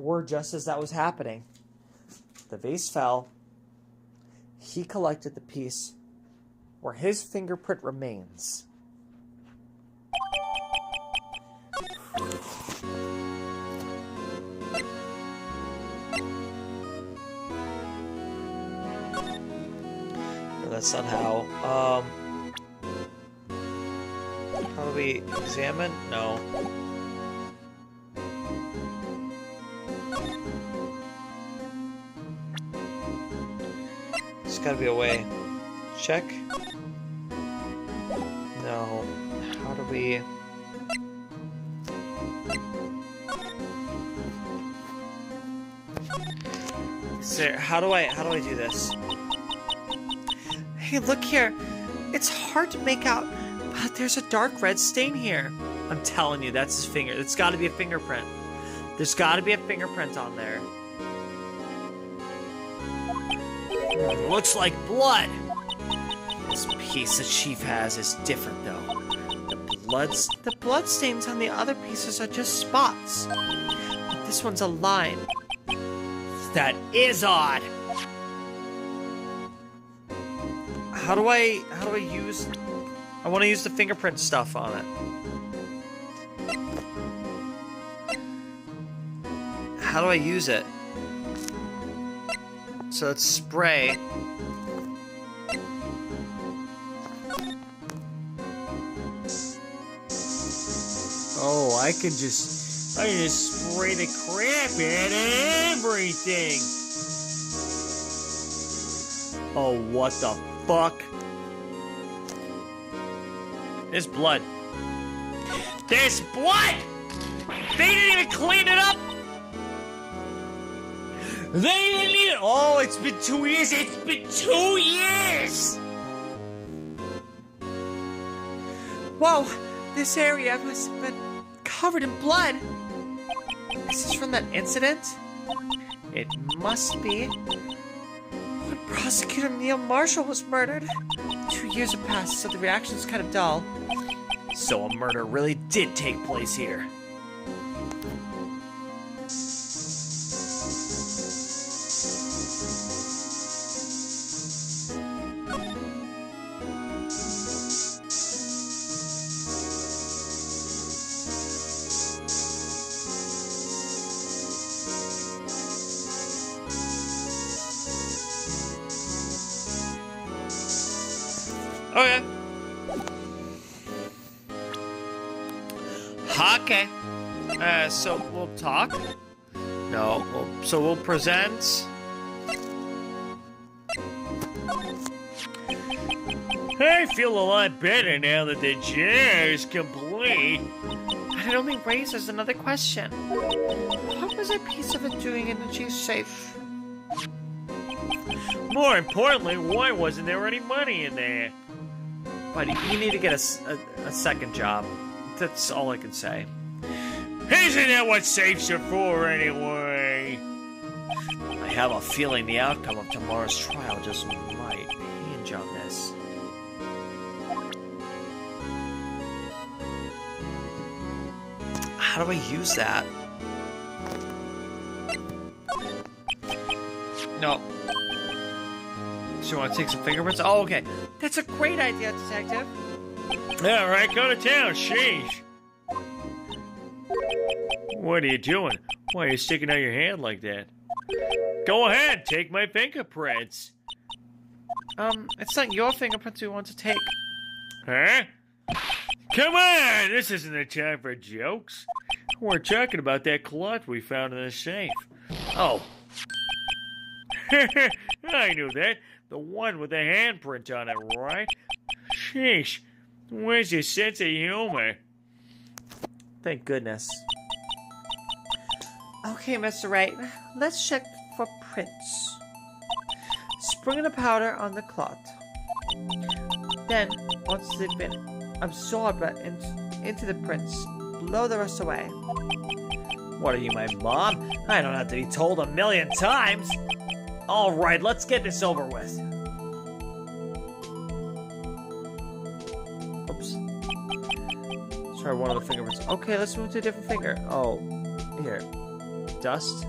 or just as that was happening, the vase fell. He collected the piece where his fingerprint remains. No, that's not how. How do we examine? No. There's gotta be a way. Check. No. How do we... How do I do this? Hey, look here. It's hard to make out, but there's a dark red stain here. I'm telling you, that's his finger. It's got to be a fingerprint. There's got to be a fingerprint on there. Looks like blood. This piece the chief has is different, though. The blood stains on the other pieces are just spots. But this one's a line. That is odd. How do I use... I want to use the fingerprint stuff on it. How do I use it? So it's spray. Oh, I can just spray the crap out of everything. Oh, what the fuck? There's blood. There's blood! They didn't even clean it up! They didn't even... Oh, it's been 2 years! It's been 2 years! Whoa! This area must have been covered in blood. Is this from that incident? It must be. When Prosecutor Neil Marshall was murdered. 2 years have passed, so the reaction's kind of dull. So a murder really did take place here. Okay. Okay. So we'll talk? No. So we'll present. I feel a lot better now that the chair is complete. But it only raises another question. What was a piece of it doing in the chief's safe? More importantly, why wasn't there any money in there? Buddy, you need to get a second job. That's all I can say. Isn't that what safes are for anyway? I have a feeling the outcome of tomorrow's trial just might hinge on this. How do I use that? No. So you want to take some fingerprints? Oh, okay. That's a great idea, Detective. All right, go to town, sheesh. What are you doing? Why are you sticking out your hand like that? Go ahead, take my fingerprints. It's not your fingerprints we want to take. Huh? Come on, this isn't the time for jokes. We're talking about that cloth we found in the safe. Oh. I knew that. The one with the handprint on it, right? Sheesh. Where's your sense of humor? Thank goodness. Okay, Mr. Wright. Let's check for prints. Spring the powder on the cloth. Then, once they've been absorbed into the prints, blow the rest away. What are you, my mom? I don't have to be told 1,000,000 times. All right, let's get this over with. Oops. Let's try one of the fingerprints. Okay, let's move to a different finger. Oh, here. Dust.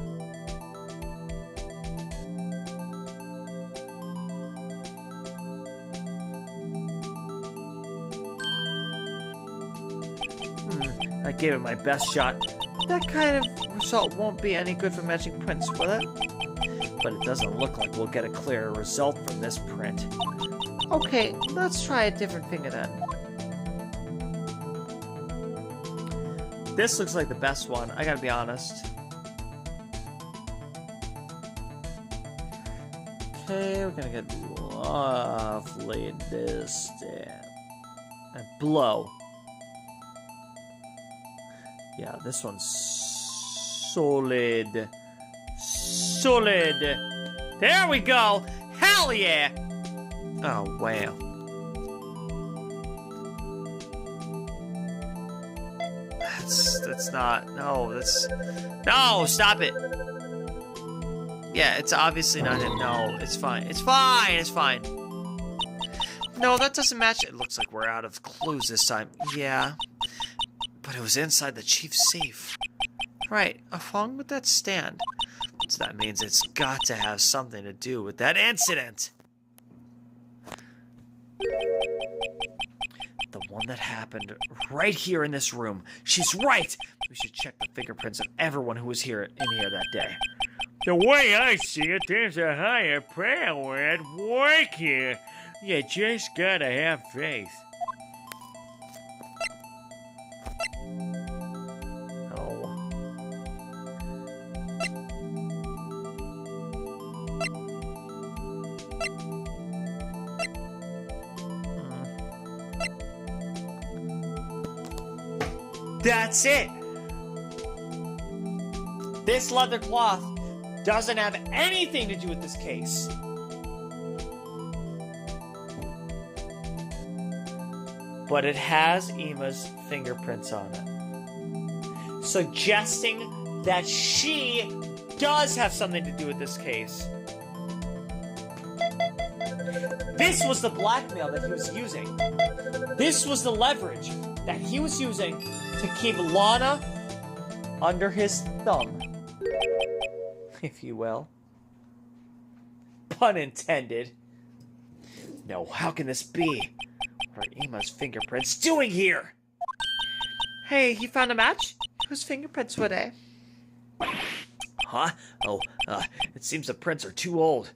I gave it my best shot. That kind of result won't be any good for matching prints, will it? But it doesn't look like we'll get a clearer result from this print. Okay, let's try a different finger then. This looks like the best one, I gotta be honest. Okay, we're gonna get lovely this and blow. Yeah, this one's solid. Solid. There we go. Hell yeah. Oh, wow. that's not. No, that's. No, stop it. Yeah, it's obviously not him. No, it's fine. It's fine. It's fine. No, that doesn't match. It looks like we're out of clues this time. Yeah. But it was inside the chief's safe. Right, along with that stand. So that means it's got to have something to do with that incident. The one that happened right here in this room. She's right! We should check the fingerprints of everyone who was here in here that day. The way I see it, there's a higher power at work here. You just gotta have faith. That's it! This leather cloth doesn't have anything to do with this case. But it has Emma's fingerprints on it, suggesting that she does have something to do with this case. This was the blackmail that he was using. This was the leverage that he was using to keep Lana under his thumb, if you will. Pun intended. No, how can this be? What are Emma's fingerprints doing here? Hey, you found a match? Whose fingerprints were they? Huh? Oh, it seems the prints are too old.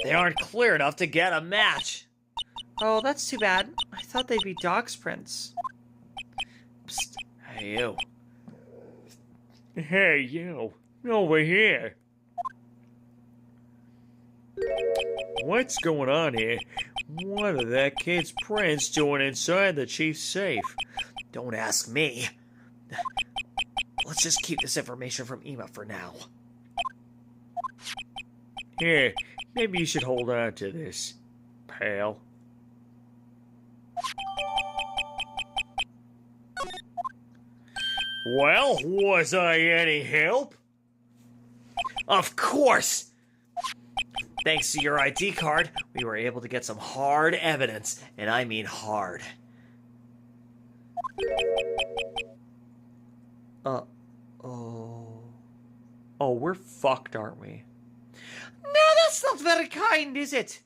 They aren't clear enough to get a match. Oh, that's too bad. I thought they'd be dog's prints. Psst. Hey, you. Hey, you. Over here. What's going on here? What are that kid's prints doing inside the chief's safe? Don't ask me. Let's just keep this information from Emma for now. Here, maybe you should hold on to this, pal. Well, was I any help? Of course! Thanks to your ID card, we were able to get some hard evidence, and I mean hard. Oh, we're fucked, aren't we? No, that's not very kind, is it?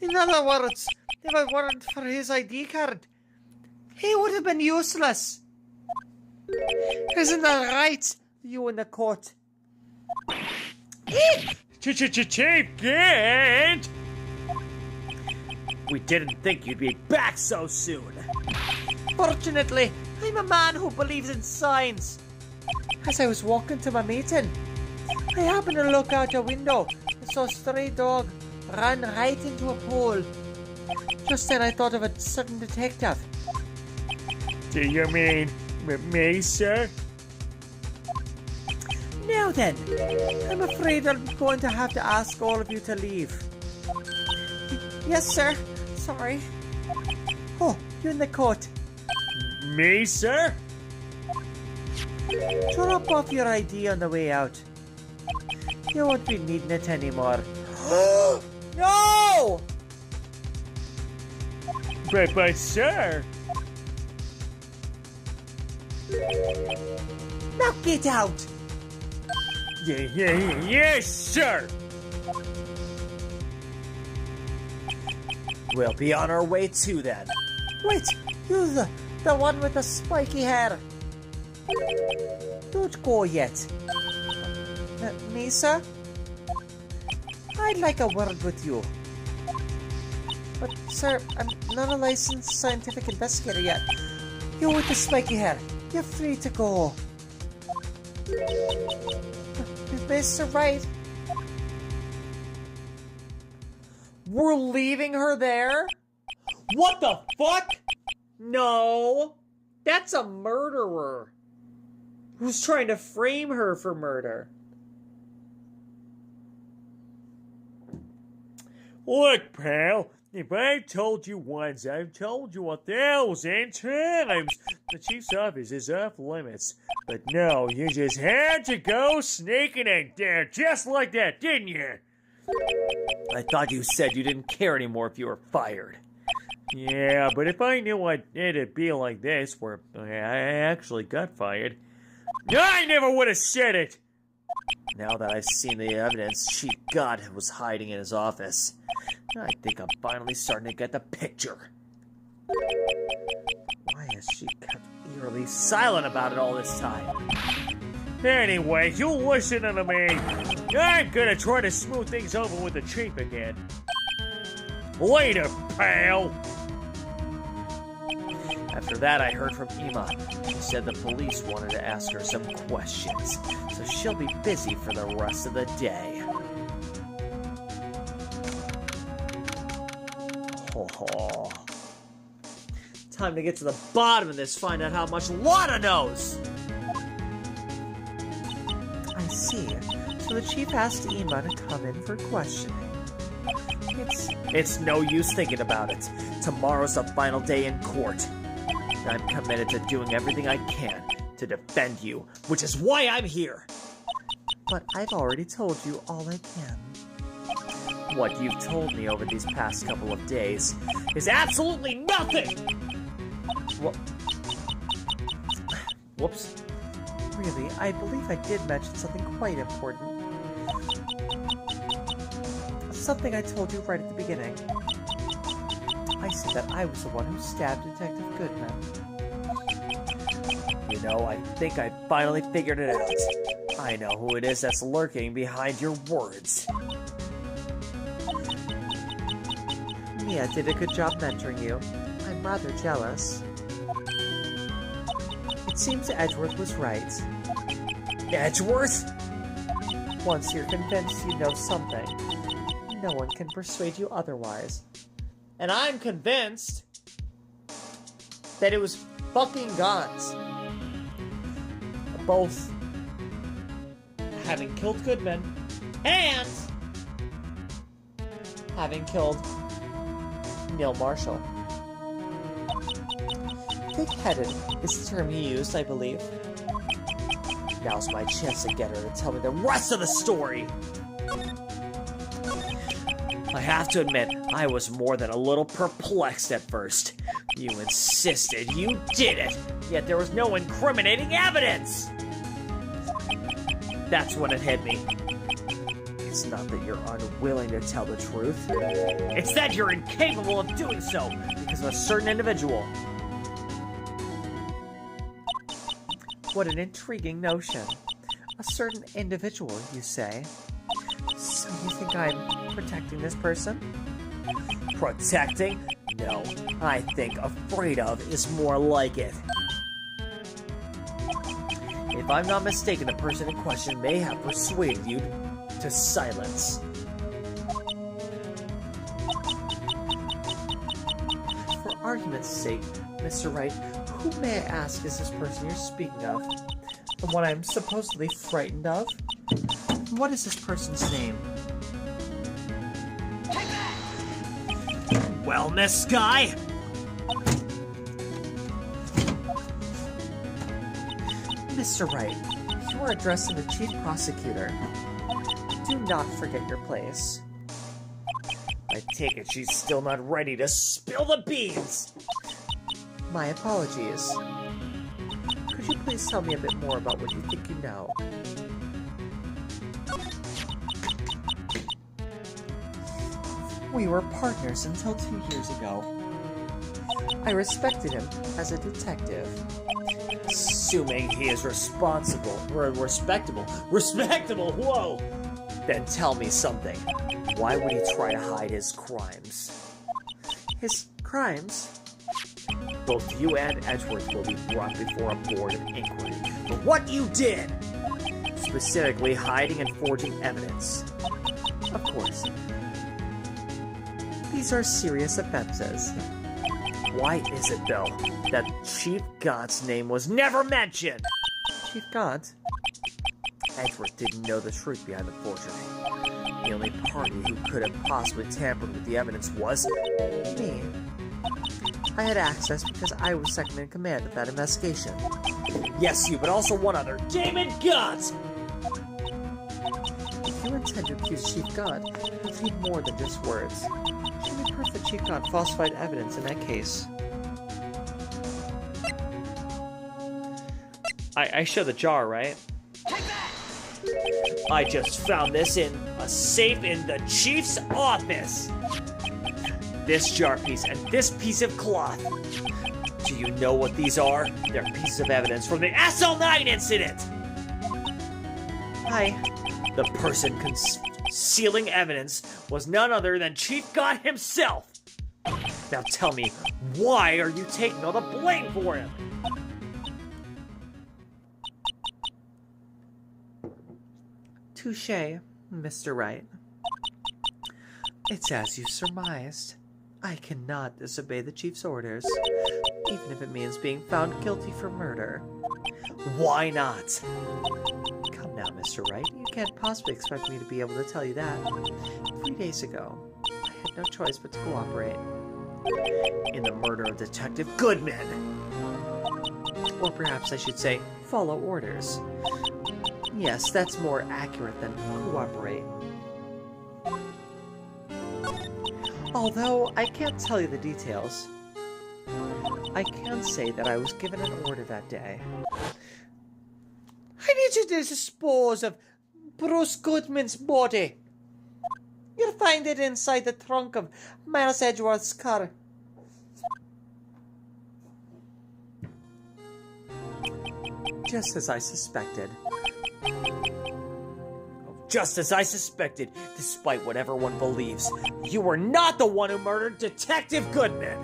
In other words, if it weren't for his ID card, he would have been useless. Isn't that right, you in the court? Chief Gant! We didn't think you'd be back so soon. Fortunately, I'm a man who believes in signs. As I was walking to my meeting, I happened to look out a window and saw a stray dog run right into a pool. Just then I thought of a certain detective. Do you mean me, sir? Now then, I'm afraid I'm going to have to ask all of you to leave. Yes, sir. Sorry. Oh, you're in the court. Me, sir? Drop off your ID on the way out. You won't be needing it anymore. No! But, sir... Now get out! Yes, sir! We'll be on our way too then. Wait, you're the one with the spiky hair. Don't go yet. Me, sir? I'd like a word with you. But, sir, I'm not a licensed scientific investigator yet. You with the spiky hair, you're free to go. Mr. Wright? We're leaving her there? What the fuck? No. That's a murderer. Who's trying to frame her for murder. Look, pal, if I've told you once, I've told you 1,000 times. The chief's office is off limits. But no, you just had to go sneaking in there just like that, didn't you? I thought you said you didn't care anymore if you were fired. Yeah, but if I knew it'd be like this, where I actually got fired, I never would have said it! Now that I've seen the evidence Chief God was hiding in his office, I think I'm finally starting to get the picture. Why has she kept eerily silent about it all this time? Anyway, you listen to me. I'm gonna try to smooth things over with the chief again. Later, pal! After that, I heard from Emma. She said the police wanted to ask her some questions, so she'll be busy for the rest of the day. Oh. Time to get to the bottom of this, find out how much Lana knows! I see. So the chief asked Emma to come in for questioning. It's no use thinking about it. Tomorrow's the final day in court. I'm committed to doing everything I can to defend you, which is why I'm here. But I've already told you all I can. What you've told me over these past couple of days is absolutely nothing! Whoops. Really, I believe I did mention something quite important. Something I told you right at the beginning. I said that I was the one who stabbed Detective Goodman. You know, I think I finally figured it out. I know who it is that's lurking behind your words. Mia did a good job mentoring you. I'm rather jealous. It seems Edgeworth was right. Edgeworth? Once you're convinced you know something, no one can persuade you otherwise. And I'm convinced that it was fucking guns. Both having killed Goodman and having killed Neil Marshall. Thick-headed is the term he used, I believe. Now's my chance to get her to tell me the rest of the story. I have to admit, I was more than a little perplexed at first. You insisted you did it, yet there was no incriminating evidence! That's when it hit me. It's not that you're unwilling to tell the truth. It's that you're incapable of doing so because of a certain individual. What an intriguing notion. A certain individual, you say? So you think I'm protecting this person? Protecting? No, I think afraid of is more like it. If I'm not mistaken, the person in question may have persuaded you to silence. For argument's sake, Mr. Wright, who may I ask is this person you're speaking of? The one I'm supposedly frightened of? What is this person's name? Wellness guy? Mr. Wright, you are addressing the chief prosecutor. Do not forget your place. I take it she's still not ready to spill the beans. My apologies. Could you please tell me a bit more about what you think you know? We were partners until 2 years ago. I respected him as a detective. Assuming he is respectable, whoa! Then tell me something. Why would he try to hide his crimes? His crimes? Both you and Edgeworth will be brought before a board of inquiry for what you did! Specifically, hiding and forging evidence. Of course. These are serious offenses. Why is it, though, that Chief Gaunt's name was never mentioned? Chief Gaunt? Edgeworth didn't know the truth behind the forgery. The only party who could have possibly tampered with the evidence was Me. I had access because I was second in command of that investigation. yes, you, but also one other. Damon Guts! If you intend to accuse Chief God, you need more than just words. Show me proof that Chief God falsified evidence in that case. I show the jar, right? I just found this in a safe in the chief's office. This jar piece and this piece of cloth. Do you know what these are? They're pieces of evidence from the SL9 incident. Hi. The person concealing evidence was none other than Chief God himself. Now tell me, why are you taking all the blame for him? Touché, Mr. Wright. It's as you surmised. I cannot disobey the Chief's orders, even if it means being found guilty for murder. Why not? Come now, Mr. Wright. You can't possibly expect me to be able to tell you that. 3 days ago, I had no choice but to cooperate. In the murder of Detective Goodman. Or perhaps I should say, follow orders. Yes, that's more accurate than cooperate. Although I can't tell you the details, I can say that I was given an order that day. I need you to dispose of Bruce Goodman's body. You'll find it inside the trunk of Miles Edgeworth's car. Just as I suspected. Just as I suspected, despite what everyone believes, you were not the one who murdered Detective Goodman!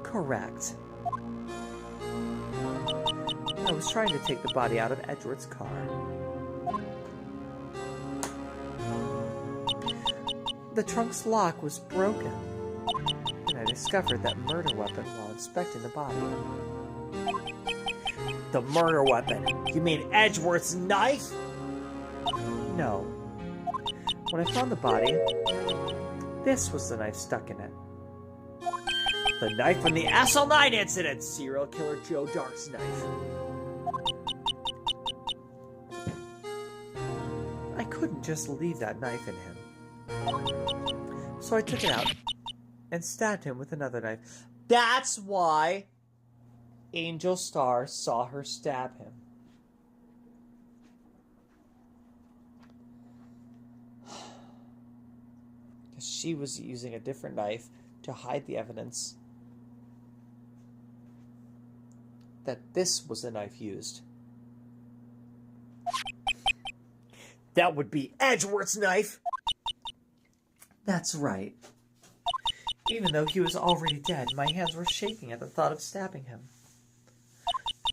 Correct. I was trying to take the body out of Edgeworth's car. The trunk's lock was broken, and I discovered that murder weapon while inspecting the body. The murder weapon? You mean Edgeworth's knife? No. When I found the body, this was the knife stuck in it. The knife from the SL9 incident! Serial killer Joe Dark's knife. I couldn't just leave that knife in him. So I took it out and stabbed him with another knife. That's why Angel Star saw her stab him. Because she was using a different knife to hide the evidence that this was the knife used. That would be Edgeworth's knife! That's right. Even though he was already dead, my hands were shaking at the thought of stabbing him.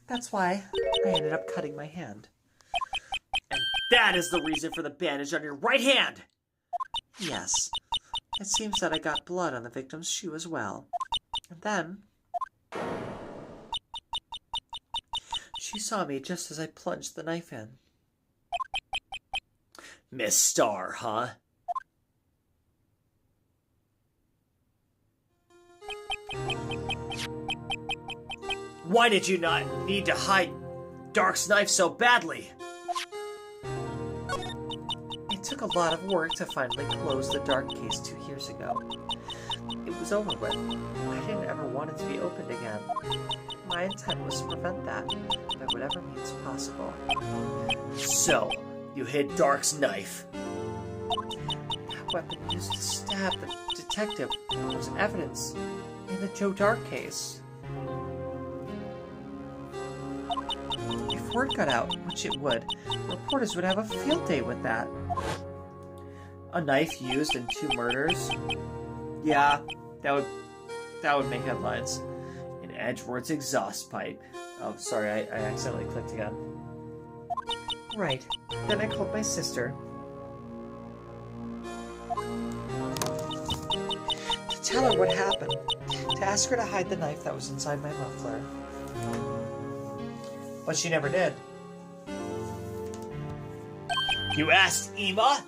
That's why I ended up cutting my hand. And that is the reason for the bandage on your right hand! Yes. It seems that I got blood on the victim's shoe as well. And then she saw me just as I plunged the knife in. Miss Starr, huh? Why did you not need to hide Dark's knife so badly? It took a lot of work to finally close the Dark case 2 years ago. It was over with. I didn't ever want it to be opened again. My intent was to prevent that by whatever means possible. So, you hid Dark's knife. That weapon used to stab the detective was evidence in the Joe Dark case. If word got out, which it would, reporters would have a field day with that. A knife used in 2 murders? Yeah, that would make headlines. In Edgeworth's exhaust pipe. Oh, sorry, I accidentally clicked again. Right. Then I called my sister to tell her what happened, to ask her to hide the knife that was inside my muffler. But she never did. You asked Ema?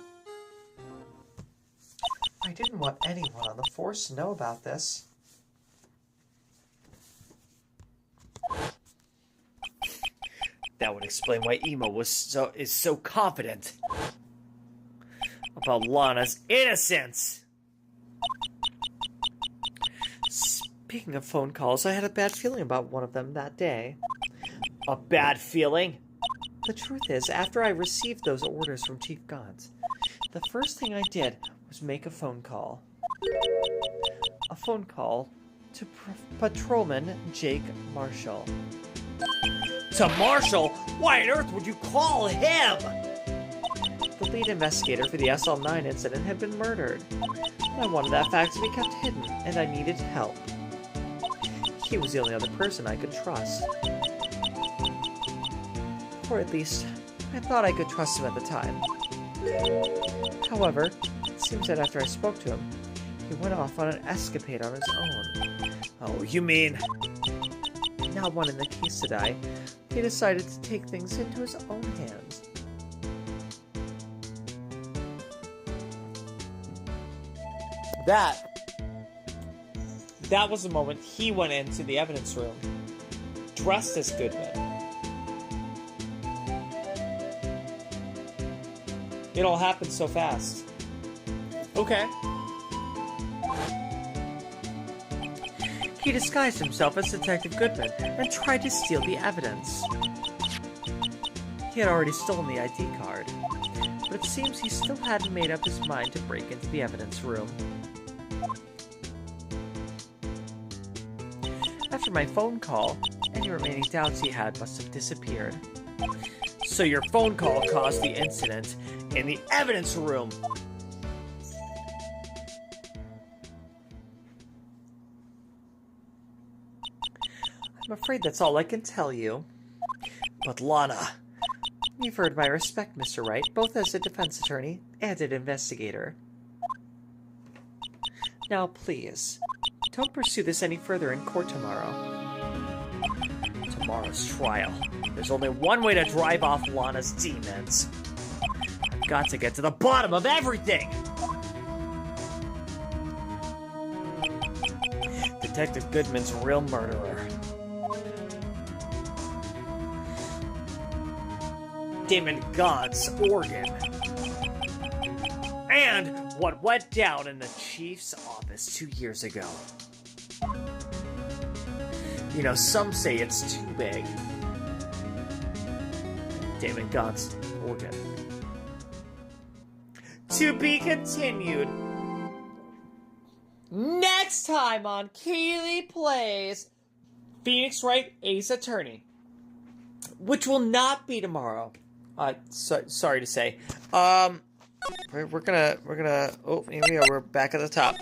I didn't want anyone on the force to know about this. That would explain why Emo is so confident about Lana's innocence. Speaking of phone calls, I had a bad feeling about one of them that day. A bad feeling? The truth is, after I received those orders from Chief Gaunt, the first thing I did was make a phone call. A phone call to Patrolman Jake Marshall. To Marshall? Why on earth would you call him? The lead investigator for the SL9 incident had been murdered. I wanted that fact to be kept hidden, and I needed help. He was the only other person I could trust. Or at least, I thought I could trust him at the time. However, it seems that after I spoke to him, he went off on an escapade on his own. Oh, you mean... Not wanting the case to die, he decided to take things into his own hands. That was the moment he went into the evidence room, dressed as Goodman. It all happened so fast. Okay. He disguised himself as Detective Goodman and tried to steal the evidence. He had already stolen the ID card, but it seems he still hadn't made up his mind to break into the evidence room. After my phone call, any remaining doubts he had must have disappeared. So your phone call caused the incident in the evidence room. I'm afraid that's all I can tell you. But Lana... You've heard my respect, Mr. Wright, both as a defense attorney and an investigator. Now, please, don't pursue this any further in court tomorrow. Tomorrow's trial. There's only one way to drive off Lana's demons. I've got to get to the bottom of everything! Detective Goodman's a real murderer. Damon God's organ. And what went down in the chief's office 2 years ago. You know, some say it's too big. Damon God's organ. To be continued. Next time on Kayleigh Plays Phoenix Wright Ace Attorney, which will not be tomorrow. Sorry to say. We're gonna. Oh, here we go. We're back at the top.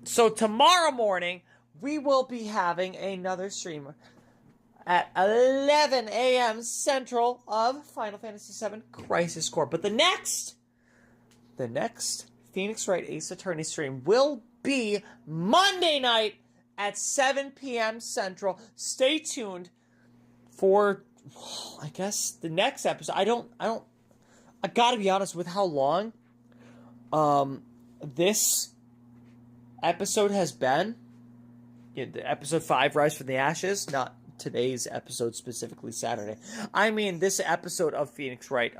So tomorrow morning we will be having another stream at 11 a.m. Central of Final Fantasy VII Crisis Core. But the next Phoenix Wright Ace Attorney stream will be Monday night at 7 p.m. Central. Stay tuned for, I guess, the next episode. I gotta be honest with how long this episode has been. The episode 5, Rise from the Ashes, not today's episode, specifically Saturday. I mean, this episode of Phoenix Wright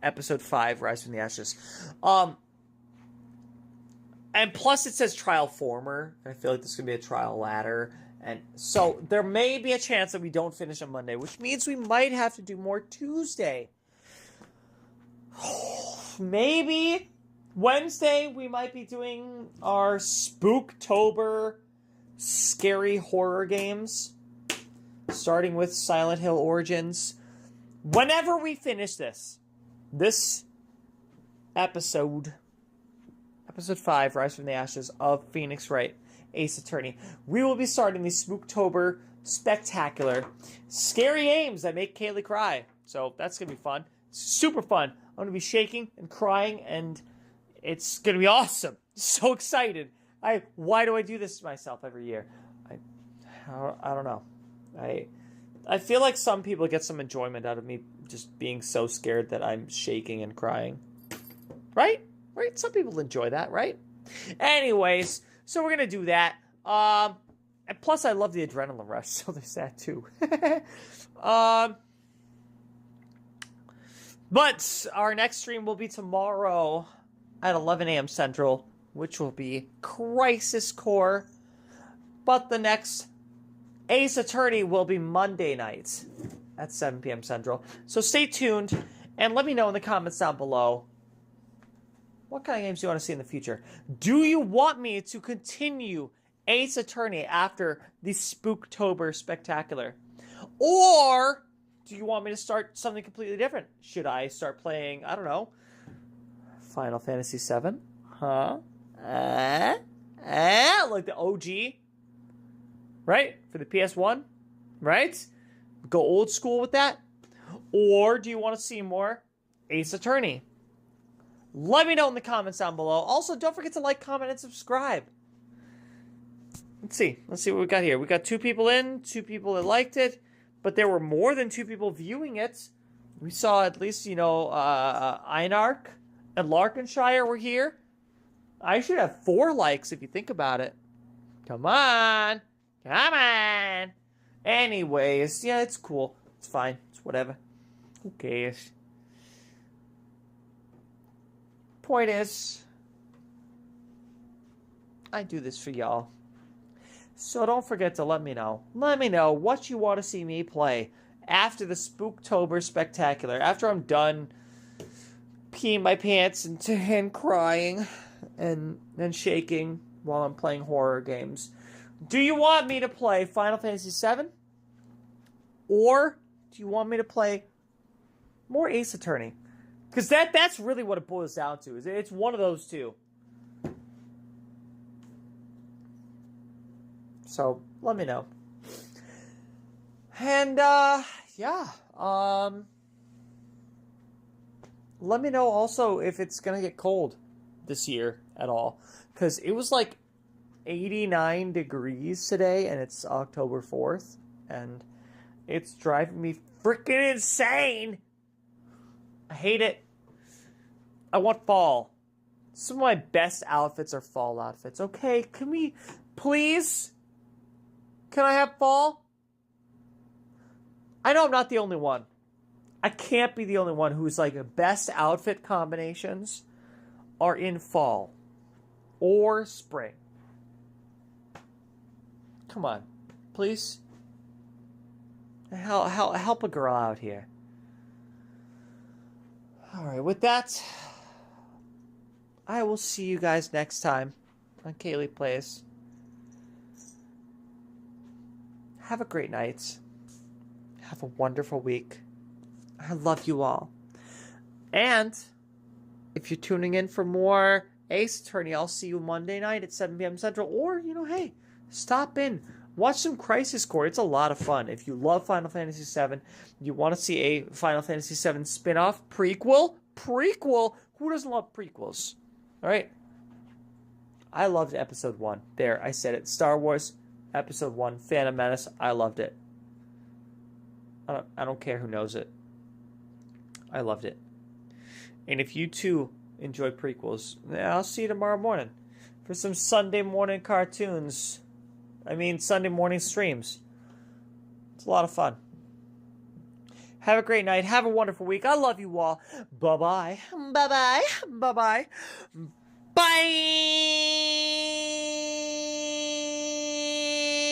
episode 5, Rise from the Ashes. And plus it says trial former. I feel like this is going to be a trial ladder. And so there may be a chance that we don't finish on Monday, which means we might have to do more Tuesday. Maybe Wednesday we might be doing our Spooktober scary horror games, starting with Silent Hill Origins. Whenever we finish this episode 5, Rise from the Ashes of Phoenix Wright Ace Attorney, we will be starting the Spooktober spectacular scary games that make Kayleigh cry. So that's gonna be fun, super fun. I'm gonna be shaking and crying, and it's gonna be awesome. So excited. Why do I do this to myself every year? I don't know. I feel like some people get some enjoyment out of me just being so scared that I'm shaking and crying. Right? Right? Some people enjoy that, right? Anyways, so we're going to do that. And plus, I love the adrenaline rush, so there's that too. But our next stream will be tomorrow at 11 a.m. Central, which will be Crisis Core. But the next Ace Attorney will be Monday night at 7 p.m. Central. So stay tuned and let me know in the comments down below what kind of games you want to see in the future. Do you want me to continue Ace Attorney after the Spooktober Spectacular? Or do you want me to start something completely different? Should I start playing, I don't know, Final Fantasy VII? Huh? Like the OG? Right? For the PS1? Right? Go old school with that? Or do you want to see more Ace Attorney? Let me know in the comments down below. Also, don't forget to like, comment, and subscribe. Let's see. Let's see what we got here. We got 2 people in, 2 people that liked it, but there were more than 2 people viewing it. We saw at least, Einark and Larkenshire were here. I should have 4 likes if you think about it. Come on. Come on. Anyways, yeah, it's cool. It's fine. It's whatever. Who cares? Point is, I do this for y'all. So don't forget to let me know. Let me know what you want to see me play after the Spooktober Spectacular. After I'm done peeing my pants and crying and shaking while I'm playing horror games. Do you want me to play Final Fantasy VII? Or do you want me to play more Ace Attorney? Because that's really what it boils down to. It's one of those two. So, let me know. And, yeah. Let me know also if it's going to get cold this year at all. Because it was like 89 degrees today, and it's October 4th. And it's driving me freaking insane. I hate it. I want fall. Some of my best outfits are fall outfits. Okay, can we, please? Can I have fall? I know I'm not the only one. I can't be the only one who's like best outfit combinations are in fall or spring. Come on, please. Help a girl out here. Alright, with that, I will see you guys next time on Kayleigh Plays. Have a great night. Have a wonderful week. I love you all. And if you're tuning in for more Ace Attorney, I'll see you Monday night at 7 p.m. Central. Or, hey, stop in. Watch some Crisis Core. It's a lot of fun. If you love Final Fantasy VII, you want to see a Final Fantasy VII spin-off, prequel. Who doesn't love prequels? All right. I loved Episode 1. There, I said it. Star Wars Episode 1, Phantom Menace. I loved it. I don't care who knows it. I loved it. And if you too enjoy prequels, I'll see you tomorrow morning for some Sunday morning cartoons. Sunday morning streams. It's a lot of fun. Have a great night. Have a wonderful week. I love you all. Bye-bye. Bye-bye. Bye-bye. Bye.